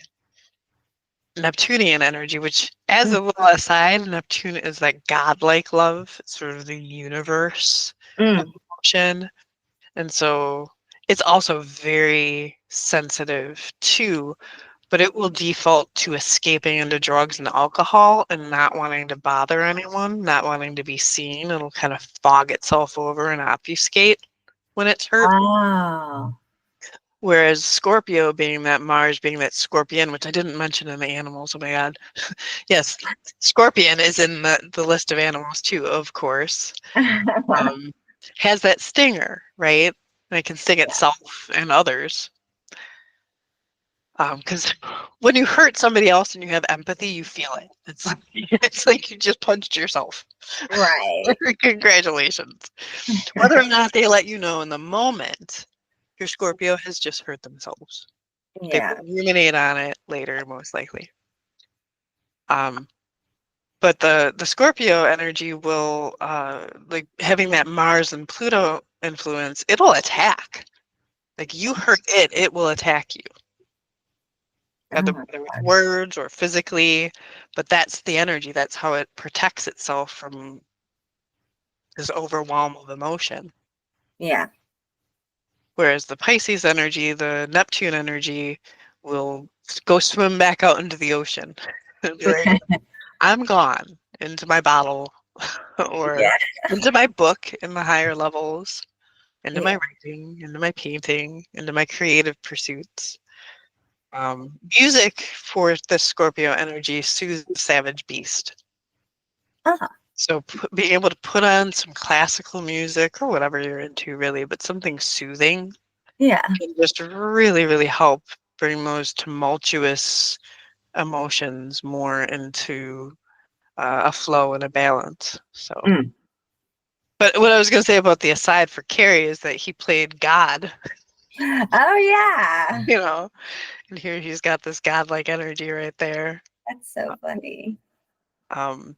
Neptunian energy, which, as a little aside, Neptune is that godlike love, it's sort of the universe of Mm. emotion. And so it's also very sensitive too, but it will default to escaping into drugs and alcohol and not wanting to bother anyone, not wanting to be seen. It'll kind of fog itself over and obfuscate when it's hurt. Oh. Whereas Scorpio, being that Mars, being that Scorpion, which I didn't mention in the animals, oh my God. Yes, Scorpion is in the list of animals too, of course. Um, has that stinger, right? And it can sting itself and others. Because when you hurt somebody else and you have empathy, you feel it. It's like you just punched yourself. Right. Congratulations. Whether or not they let you know in the moment, your Scorpio has just hurt themselves. They Yeah. will ruminate on it later, most likely. Um, but the Scorpio energy will, like having that Mars and Pluto influence, it'll attack. Like you hurt it, it will attack you. Oh my Whether with God. words or physically, but that's the energy. That's how it protects itself from this overwhelm of emotion. Yeah. Whereas the Pisces energy, the Neptune energy, will go swim back out into the ocean. It'll be like, I'm gone into my bottle or Yeah. into my book in the higher levels, into my Yeah. writing, into my painting, into my creative pursuits. Music for the Scorpio energy soothes the savage beast. Uh-huh. So being able to put on some classical music or whatever you're into, really, but something soothing Yeah. can just really, really help bring those tumultuous emotions more into a flow and a balance. So, Mm. but what I was going to say about the aside for Carrey is that he played God, Oh yeah. you know, and here he's got this godlike energy right there. That's so funny. Um,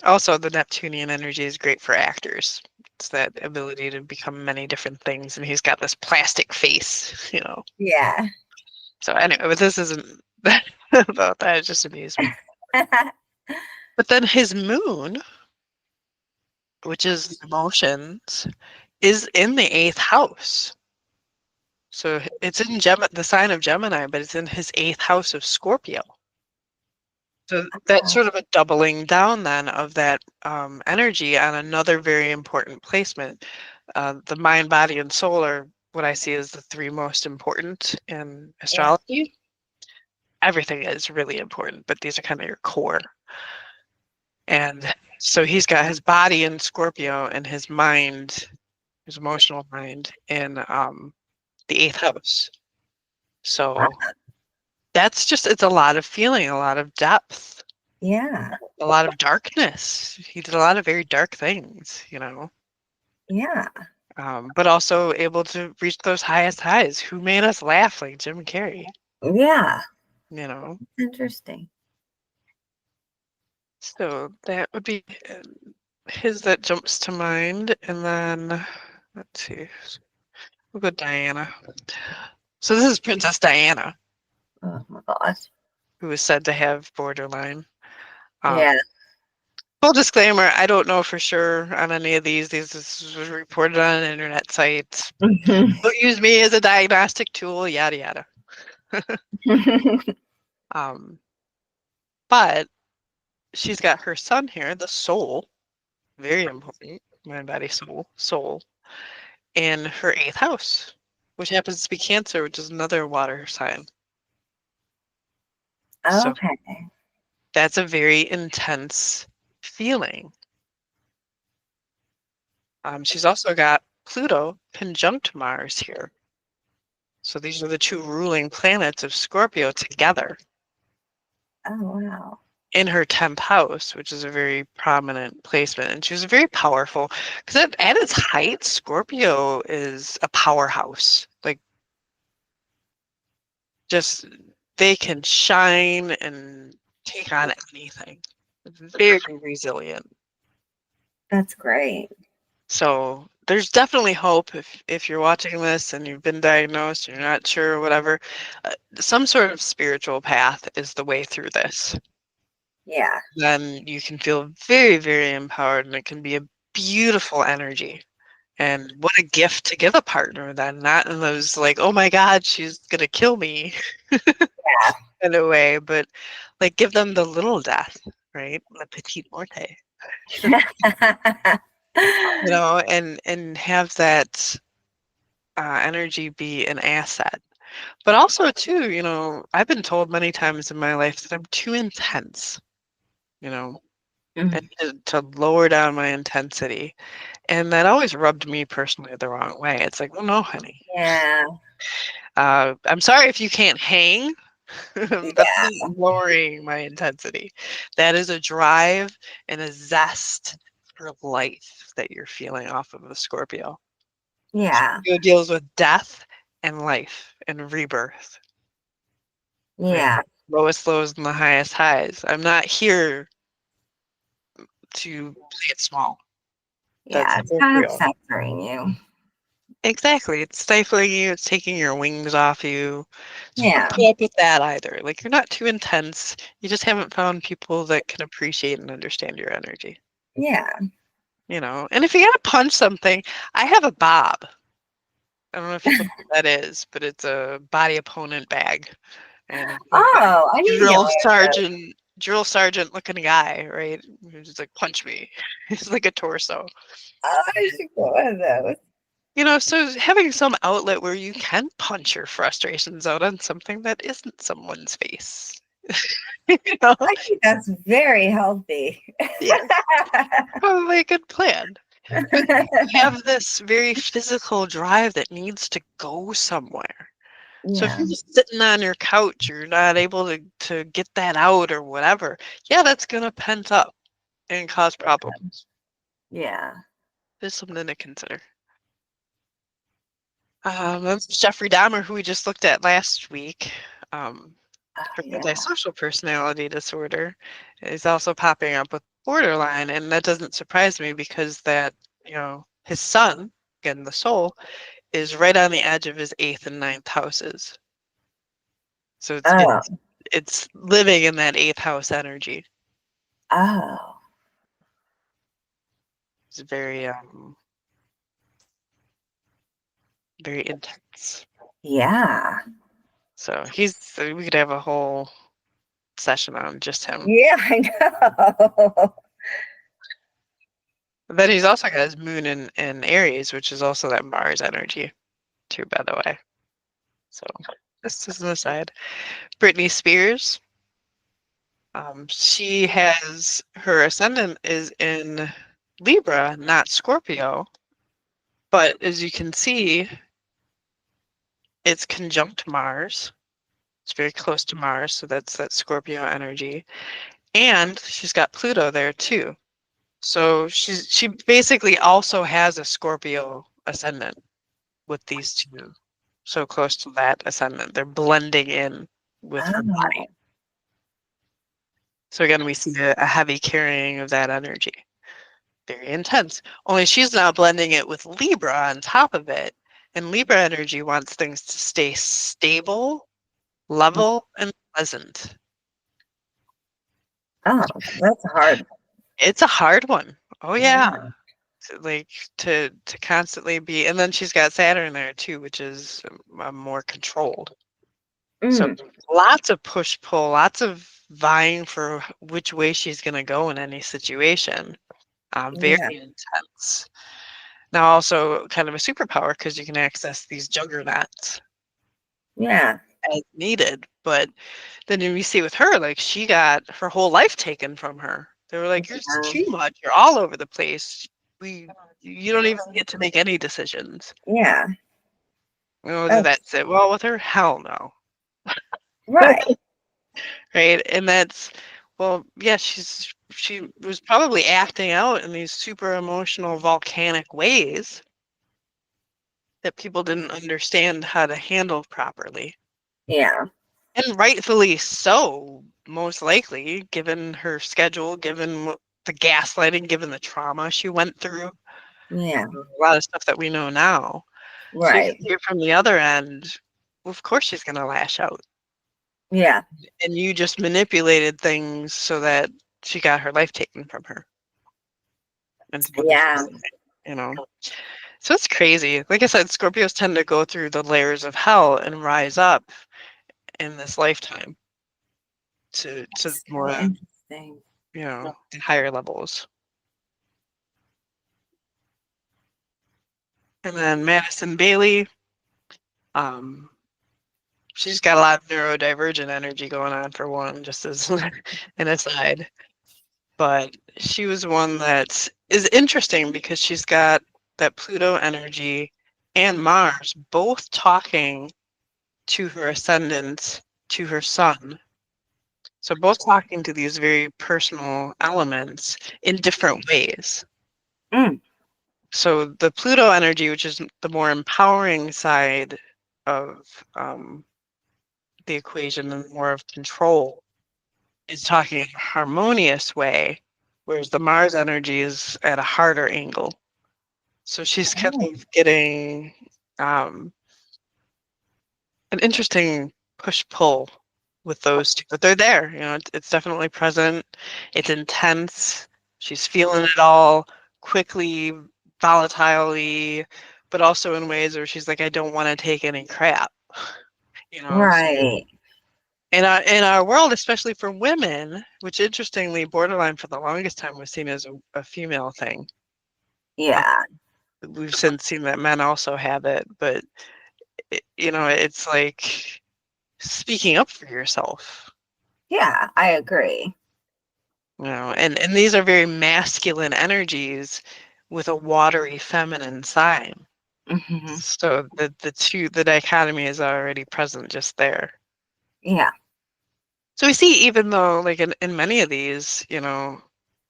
Also, the Neptunian energy is great for actors. It's that ability to become many different things, and he's got this plastic face, you know. Yeah. So anyway, but this isn't about that. It just amused me. But then his moon, which is emotions, is in the 8th house. So it's in the sign of Gemini, but it's in his 8th house of Scorpio. So that's sort of a doubling down then of that energy on another very important placement. The mind, body, and soul are what I see as the 3 most important in Yeah. astrology. Everything is really important, but these are kind of your core. And so he's got his body in Scorpio and his mind, his emotional mind, in the 8th house. So that's just, it's a lot of feeling, a lot of depth, Yeah. a lot of darkness. He did a lot of very dark things, you know, Yeah. but also able to reach those highest highs. Who made us laugh like Jim Carrey, Yeah. you know? Interesting. So that would be his that jumps to mind. And then, let's see, we'll go Diana. So this is Princess Diana, Oh my gosh. who is said to have borderline. Um, Yeah. Full disclaimer, I don't know for sure on any of these. This was reported on an internet site. Don't use me as a diagnostic tool, yada yada. Um, but she's got her son here, the soul, very important, mind, body, soul, in her 8th house, which happens to be Cancer, which is another water sign. So Okay. that's a very intense feeling. She's also got Pluto conjunct Mars here. So these are the 2 ruling planets of Scorpio together Oh wow. in her 10th house, which is a very prominent placement. And she was very powerful because at its height, Scorpio is a powerhouse. Like, just they can shine and take on anything. Very resilient. That's great. So there's definitely hope if you're watching this and you've been diagnosed, you're not sure or whatever. Some sort of spiritual path is the way through this. Yeah. Then you can feel very, very empowered, and it can be a beautiful energy. And what a gift to give a partner then, not in those like, oh my God, she's gonna kill me in a way, but like give them the little death, right? La petite morte. You know, and have that energy be an asset. But also too, you know, I've been told many times in my life that I'm too intense, you know, Mm. and to lower down my intensity. And that always rubbed me personally the wrong way. It's like, well, no, honey. Yeah. I'm sorry if you can't hang. That's Yeah. not lowering my intensity. That is a drive and a zest for life that you're feeling off of a Scorpio. Yeah. Scorpio deals with death and life and rebirth, right? Yeah. Lowest lows and the highest highs. I'm not here to play it small. That's Yeah. It's kind of Scorpio. censoring you. Exactly. It's stifling you. It's taking your wings off you. So don't Yeah. put up with that either. Like, you're not too intense. You just haven't found people that can appreciate and understand your energy. Yeah. you know. And if you gotta punch something, I have a bob. I don't know if people know what that is, but it's a body opponent bag. And it's like a Oh, I need to get drill one of those. drill sergeant looking guy, right? Who's just like, punch me. It's like a torso. Oh, I should get one of those. You know, so having some outlet where you can punch your frustrations out on something that isn't someone's face. You know? I think that's very healthy. Yeah, probably a good plan. But you have this very physical drive that needs to go somewhere. So if Yeah, you're just sitting on your couch, you're not able to get that out or whatever, yeah, that's gonna pent up and cause problems. yeah. There's something to consider. That's Jeffrey Dahmer, who we just looked at last week, Oh, for yeah. antisocial personality disorder, is also popping up with borderline, and that doesn't surprise me because that, you know, his son, again, the soul, is right on the edge of his 8th and 9th houses. So Oh, it's living in that 8th house energy. oh, It's very intense. yeah. So we could have a whole session on just him. Yeah, I know. But then he's also got his moon in Aries, which is also that Mars energy, too, by the way. So this is an aside. Brittany Spears, she has her ascendant is in Libra, not Scorpio. But as you can see, it's conjunct Mars. It's very close to Mars, so that's that Scorpio energy. And she's got Pluto there too. So she basically also has a Scorpio ascendant with these two so close to that ascendant. They're blending in with her body. Oh, So again, we see a heavy carrying of that energy. Very intense. Only she's now blending it with Libra on top of it. And Libra energy wants things to stay stable, level, and pleasant. oh, that's hard. It's a hard one. Oh yeah. Yeah. Like to constantly be, and then she's got Saturn there too, which is more controlled. So Mm, lots of push pull, lots of vying for which way she's going to go in any situation. Very yeah, intense. Now also kind of a superpower because you can access these juggernauts yeah, as needed. But then we see with her, like she got her whole life taken from her. They were like, "You're just yeah, too much. You're all over the place. You don't even get to make any decisions." yeah. Whether Oh, that's it. Well, with her, hell no. right. Right? And that's, well, yeah, she was probably acting out in these super emotional volcanic ways that people didn't understand how to handle properly. Yeah, And rightfully so, most likely, given her schedule, given the gaslighting, given the trauma she went through, yeah, a lot of stuff that we know now. So you right. can see it from the other end. Well, of course she's going to lash out. Yeah, And you just manipulated things so that she got her life taken from her. And yeah, you know, so it's crazy. Like I said, Scorpios tend to go through the layers of hell and rise up in this lifetime to so more, interesting. higher levels. And then Madison Bailey, um, she's got a lot of neurodivergent energy going on for one, just as an aside. But she was one that is interesting because she's got that Pluto energy and Mars both talking to her ascendant, to her sun. So both talking to these very personal elements in different ways. Mm, So the Pluto energy, which is the more empowering side of the equation and more of control, is talking in a harmonious way, whereas the Mars energy is at a harder angle. So she's kind oh, of getting um, an interesting push-pull with those two, but they're there. It's definitely present. It's intense. She's feeling it all quickly, volatilely, but also in ways where she's like, I don't want to take any crap. You know, so Right. in our world, especially for women, which interestingly, borderline for the longest time was seen as a female thing. Yeah. We've since seen that men also have it, but you know, it's like speaking up for yourself. Yeah, I agree. You know, and these are very masculine energies with a watery feminine sign. Hmm. So the dichotomy is already present just there. Yeah. So we see, even though like in many of these, you know,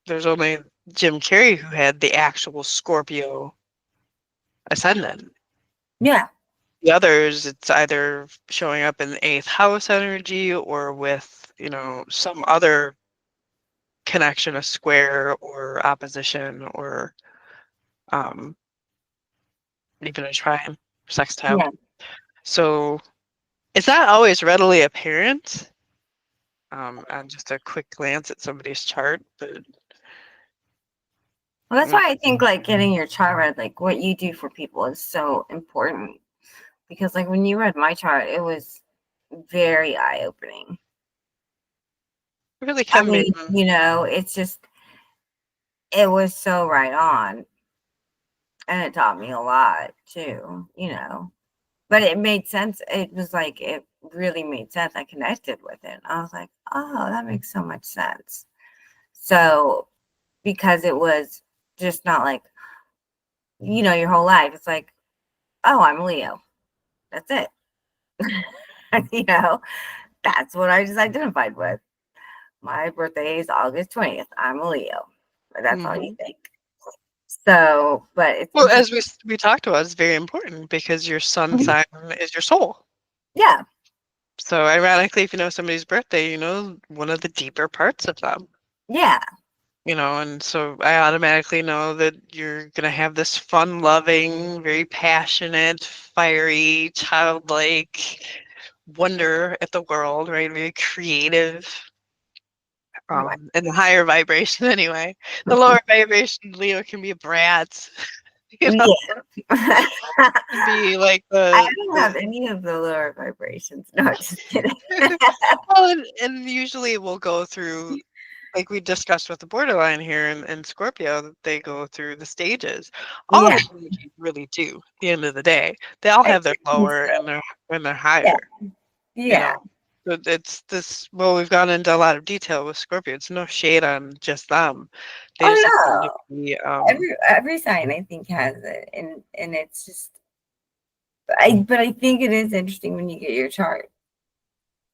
there's only Jim Carrey who had the actual Scorpio ascendant. Yeah. The others, it's either showing up in the eighth house energy or with, you know, some other connection, a square or opposition or um, even a trine, sextile. Yeah. So it's not always readily apparent on just a quick glance at somebody's chart, but Well, that's why I think like getting your chart read, like what you do for people is so important. Because like when you read my chart, it was very eye-opening. it really I can be. mean, it's just it was so right on. And it taught me a lot too. But it made sense. It was like it really made sense. I connected with it. I was like, oh, that makes so much sense. So because it was just not like, your whole life. It's like, oh, I'm Leo. That's it. you know, that's what I just identified with. My birthday is August 20th. I'm a Leo. But that's all you Mhm. think. So, but it's Well, as interesting. we talked about, it's very important because your sun Mhm. sign is your soul. Yeah. So ironically, if you know somebody's birthday, you know one of the deeper parts of them. Yeah. You know, and so I automatically know that you're gonna have this fun-loving, very passionate, fiery, childlike wonder at the world, right? Very creative, Right. in the higher vibration anyway. The lower vibration, Leo can be a brat, you know, Yeah. can be like I the don't have any of the lower vibrations. No, just kidding. well, and usually we'll go through, like we discussed with the borderline here in Scorpio, that they go through the stages. All Yeah. the energies really do. At the end of the day, they all I have their think lower so. and their Yeah. higher. You Yeah. know, but it's this. Well, we've gone into a lot of detail with Scorpio. It's no shade on just them. They just happen to Oh be. no. Every sign I think has it, and it's just but I think it is interesting when you get your chart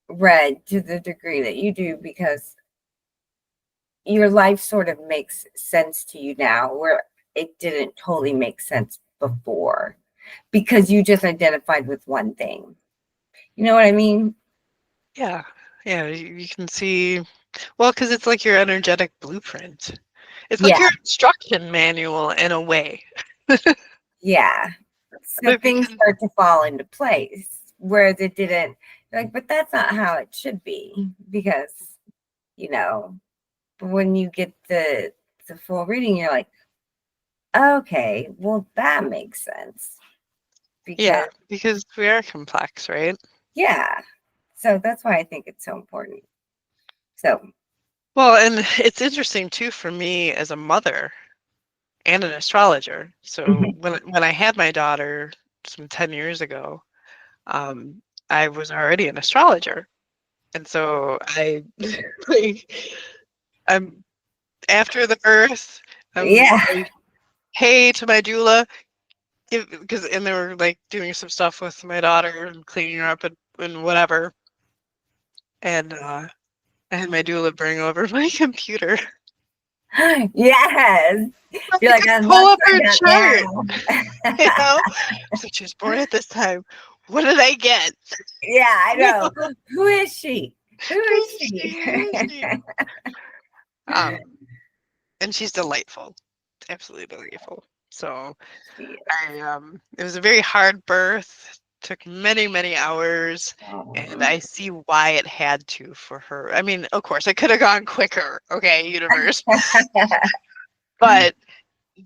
read to the degree that you do because your life sort of makes sense to you now where it didn't totally make sense before because you just identified with one thing. You know what I mean? Yeah, yeah. You can see. Well, because it's like your energetic blueprint. It's like Yeah. your instruction manual in a way. Yeah. So If you things can, start to fall into place, whereas it didn't. You're like, but that's not how it should be because, you know, when you get the full reading, you're like, okay, well that makes sense yeah, because because we are complex, right? yeah. So that's why I think it's so important. So, Well, and it's interesting too for me as a mother and an astrologer. So mhm. when I had my daughter some 10 years ago, um, I was already an astrologer. And so like, I'm after the birth, Yeah. I hey to my doula, because and they were like doing some stuff with my daughter and cleaning her up and whatever. And I had my doula bring over my computer. Yes. I'm You're like, like, I pull must up her find out chart, you now. know? So she was born at this time. What did I get? Yeah, I You know. know, Who is she? Who who is is she? she? Who is she? And she's delightful, absolutely delightful. So Yeah. it was a very hard birth. Took many, many hours, and I see why it had to for her. I mean, of course, it could have gone quicker. Okay, universe, but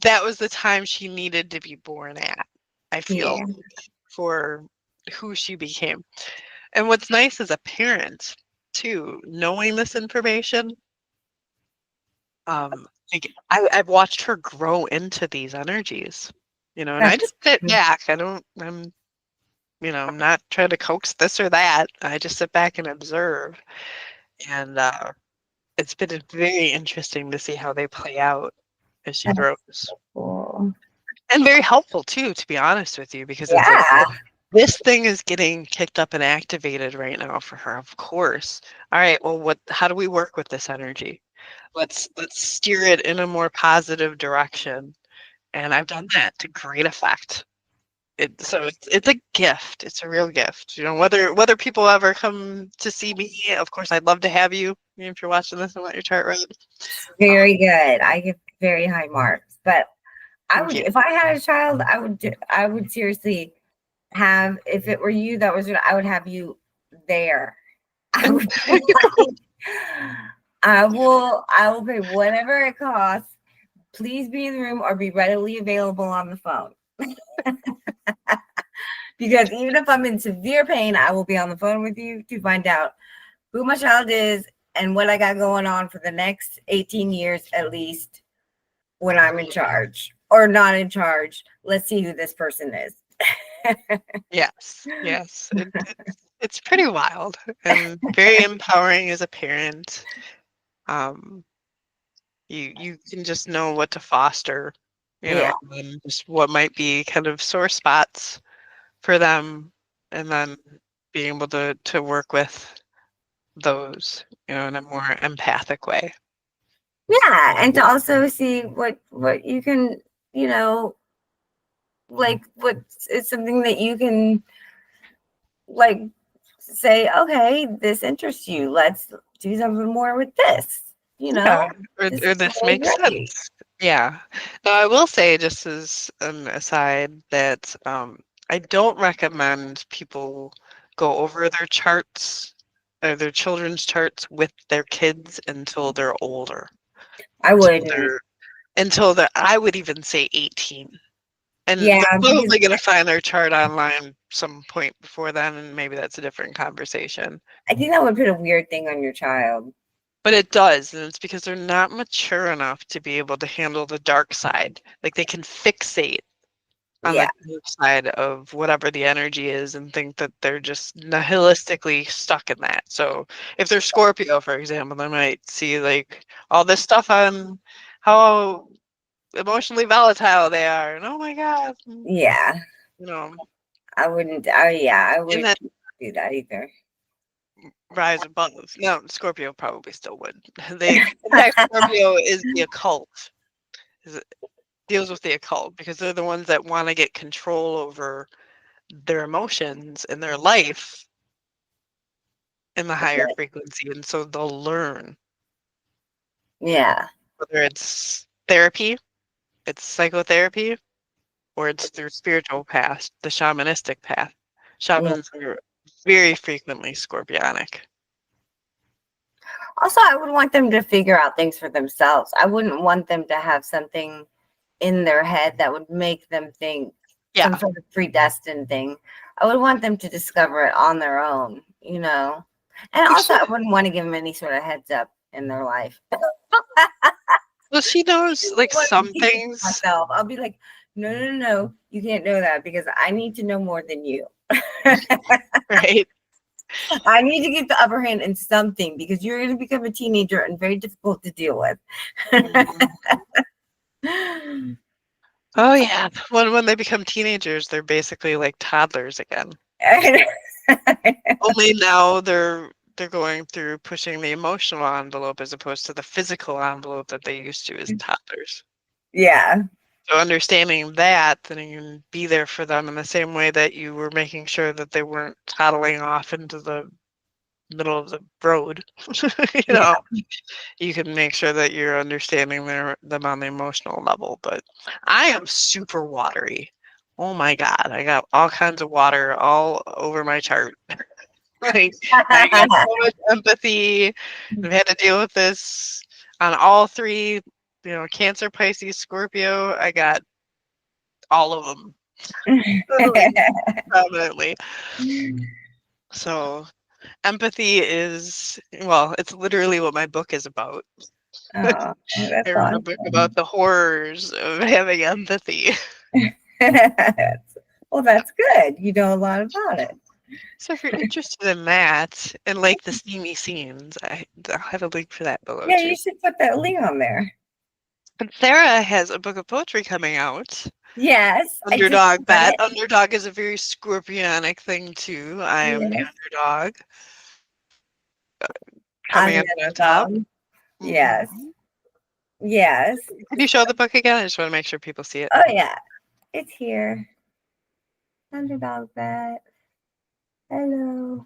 that was the time she needed to be born at, I feel, Yeah. for who she became. And what's nice as a parent, too, knowing this information, like I've watched her grow into these energies, and I That's just sit back. I'm not trying to coax this or that. I just sit back and observe. And it's been very interesting to see how they play out as she grows. cool. And very helpful too, to be honest with you, because it's like, Yeah. this thing is getting kicked up and activated right now for her, of course. All right, well, how do we work with this energy? Let's steer it in a more positive direction. And I've done that to great effect. So it's a gift. It's a real gift. Whether people ever come to see me, of course, I'd love to have you if you're watching this and want your chart read. Very good. I give very high marks. But I Thank would, you. if I had a child, I would seriously have, if it were you that was, I would have you there. I would be like, I will pay whatever it costs. Please be in the room or be readily available on the phone. Because even if I'm in severe pain, I will be on the phone with you to find out who my child is and what I got going on for the next 18 years at least when I'm in charge or not in charge. Let's see who this person is. Yes. It's pretty wild and very empowering as a parent. Um, you can just know what to foster, Yeah. and just what might be kind of sore spots for them, and then being able to work with those, in a more empathic way. Yeah. And to also see what you can, like what is something that you can like say, okay, this interests you. Let's do something more with this. Yeah, This or is this really makes great. sense. Yeah. Now, I will say, just as an aside, that I don't recommend people go over their charts or their children's charts with their kids until they're older. I Until wouldn't. they're, I would even say 18. And Yeah, they're because probably going to find their chart online some point before then, and maybe that's a different conversation. I think that would put a weird thing on your child. But it does, and it's because they're not mature enough to be able to handle the dark side. Like, they can fixate on Yeah. the dark side of whatever the energy is and think that they're just nihilistically stuck in that. So if they're Scorpio, for example, they might see like all this stuff on how emotionally volatile they are, and oh my god, Yeah. you know, I wouldn't. I and wouldn't then do that either. rise above. No, Scorpio probably still would. In fact, Scorpio is the occult. Is deals with the occult because they're the ones that want to get control over their emotions in their life in the higher frequency, and so they'll learn, Yeah. whether it's therapy, it's psychotherapy, or it's through spiritual path, the shamanistic path. Yeah. Shamans are very frequently scorpionic. Also, I would want them to figure out things for themselves. I wouldn't want them to have something in their head that would make them think Yeah. some sort of predestined thing. I would want them to discover it on their own, And also, I wouldn't want to give them any sort of heads up in their life. Well, she knows like some things. Myself, I'll be like, no, you can't know that because I need to know more than you. Right. I need to get the upper hand in something because you're going to become a teenager and very difficult to deal with. Oh yeah. When they become teenagers, they're basically like toddlers again. Only now they're going through pushing the emotional envelope as opposed to the physical envelope that they used to as toddlers. Yeah. So understanding that, then you can be there for them in the same way that you were making sure that they weren't toddling off into the middle of the road. Yeah. You can make sure that you're understanding them on the emotional level. But I am super watery. Oh my God, I got all kinds of water all over my chart. Like, I got so much empathy. I've had to deal with this on all three, Cancer, Pisces, Scorpio. I got all of them. Prominently. So empathy is, well, it's literally what my book is about. Oh, that's I wrote a book awesome. about the horrors of having empathy. Well, that's good. You know a lot about it. So if you're interested in that and like the steamy scenes, I'll have a link for that below Yeah, too. you should put that link on there. And Sarah has a book of poetry coming out. Yes, I just Underdog read bet. it. Underdog is a very scorpionic thing too. I am the Yes, underdog. I'm Coming out the on top. underdog. Yes, Mhm. yes. Can you show the book again? I just want to make sure people see it. Oh yeah, it's here. Underdog bat. Hello.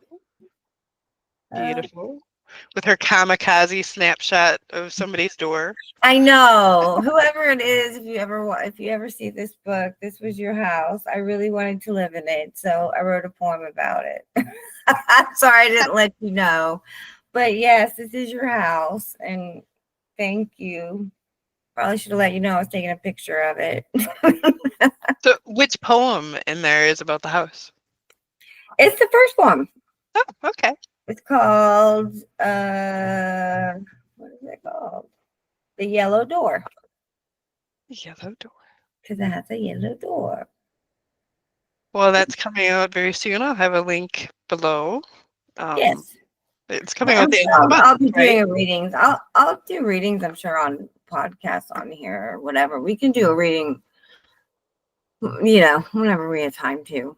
Beautiful. With her kamikaze snapshot of somebody's door. I know. Whoever it is, if you ever see this book, this was your house. I really wanted to live in it, so I wrote a poem about it. I'm sorry I didn't let you know. But yes, this is your house, and thank you. Probably should have let you know I was taking a picture of it. So which poem in there is about the house? It's the first one. Oh, okay. It's called what is it called? The Yellow Door. Yellow door. Because it has a yellow door. Well, that's coming out very soon. I'll have a link below. Yes. It's coming out I'm the sure end of the I'll month, be right? doing readings. I'll do readings, I'm sure, on podcasts on here or whatever. We can do a reading, whenever we have time to.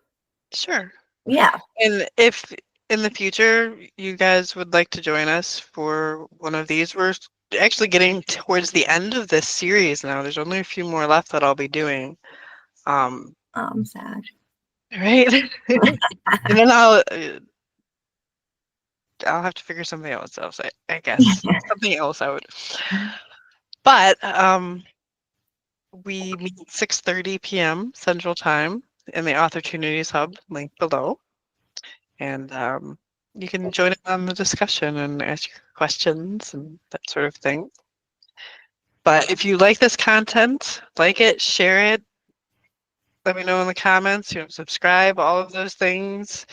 Sure. Yeah. And if in the future you guys would like to join us for one of these, we're actually getting towards the end of this series now. There's only a few more left that I'll be doing. I'm sad. Right? And then I'll have to figure something else out, I guess. Something else out. But we meet 6:30 p.m. Central Time in the Authortunities Hub, link below. And you can join in on the discussion and ask your questions and that sort of thing. But if you like this content, like it, share it, let me know in the comments, subscribe, all of those things.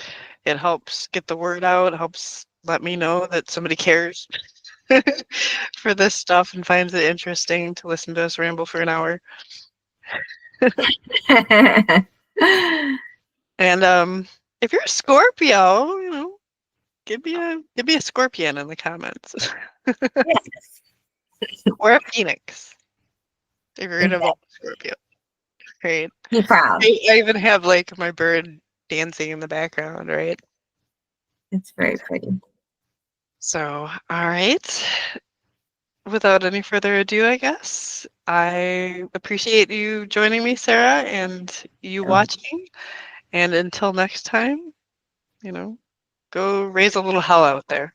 It helps get the word out, helps let me know that somebody cares for this stuff and finds it interesting to listen to us ramble for an hour. And if you're a Scorpio, give me a scorpion in the comments. Or a phoenix. If you're gonna vote for Scorpio. Great. Be proud. I even have like my bird dancing in the background, right? It's very pretty. So, all right. Without any further ado, I guess, I appreciate you joining me, Sarah, and you watching. And until next time, go raise a little hell out there.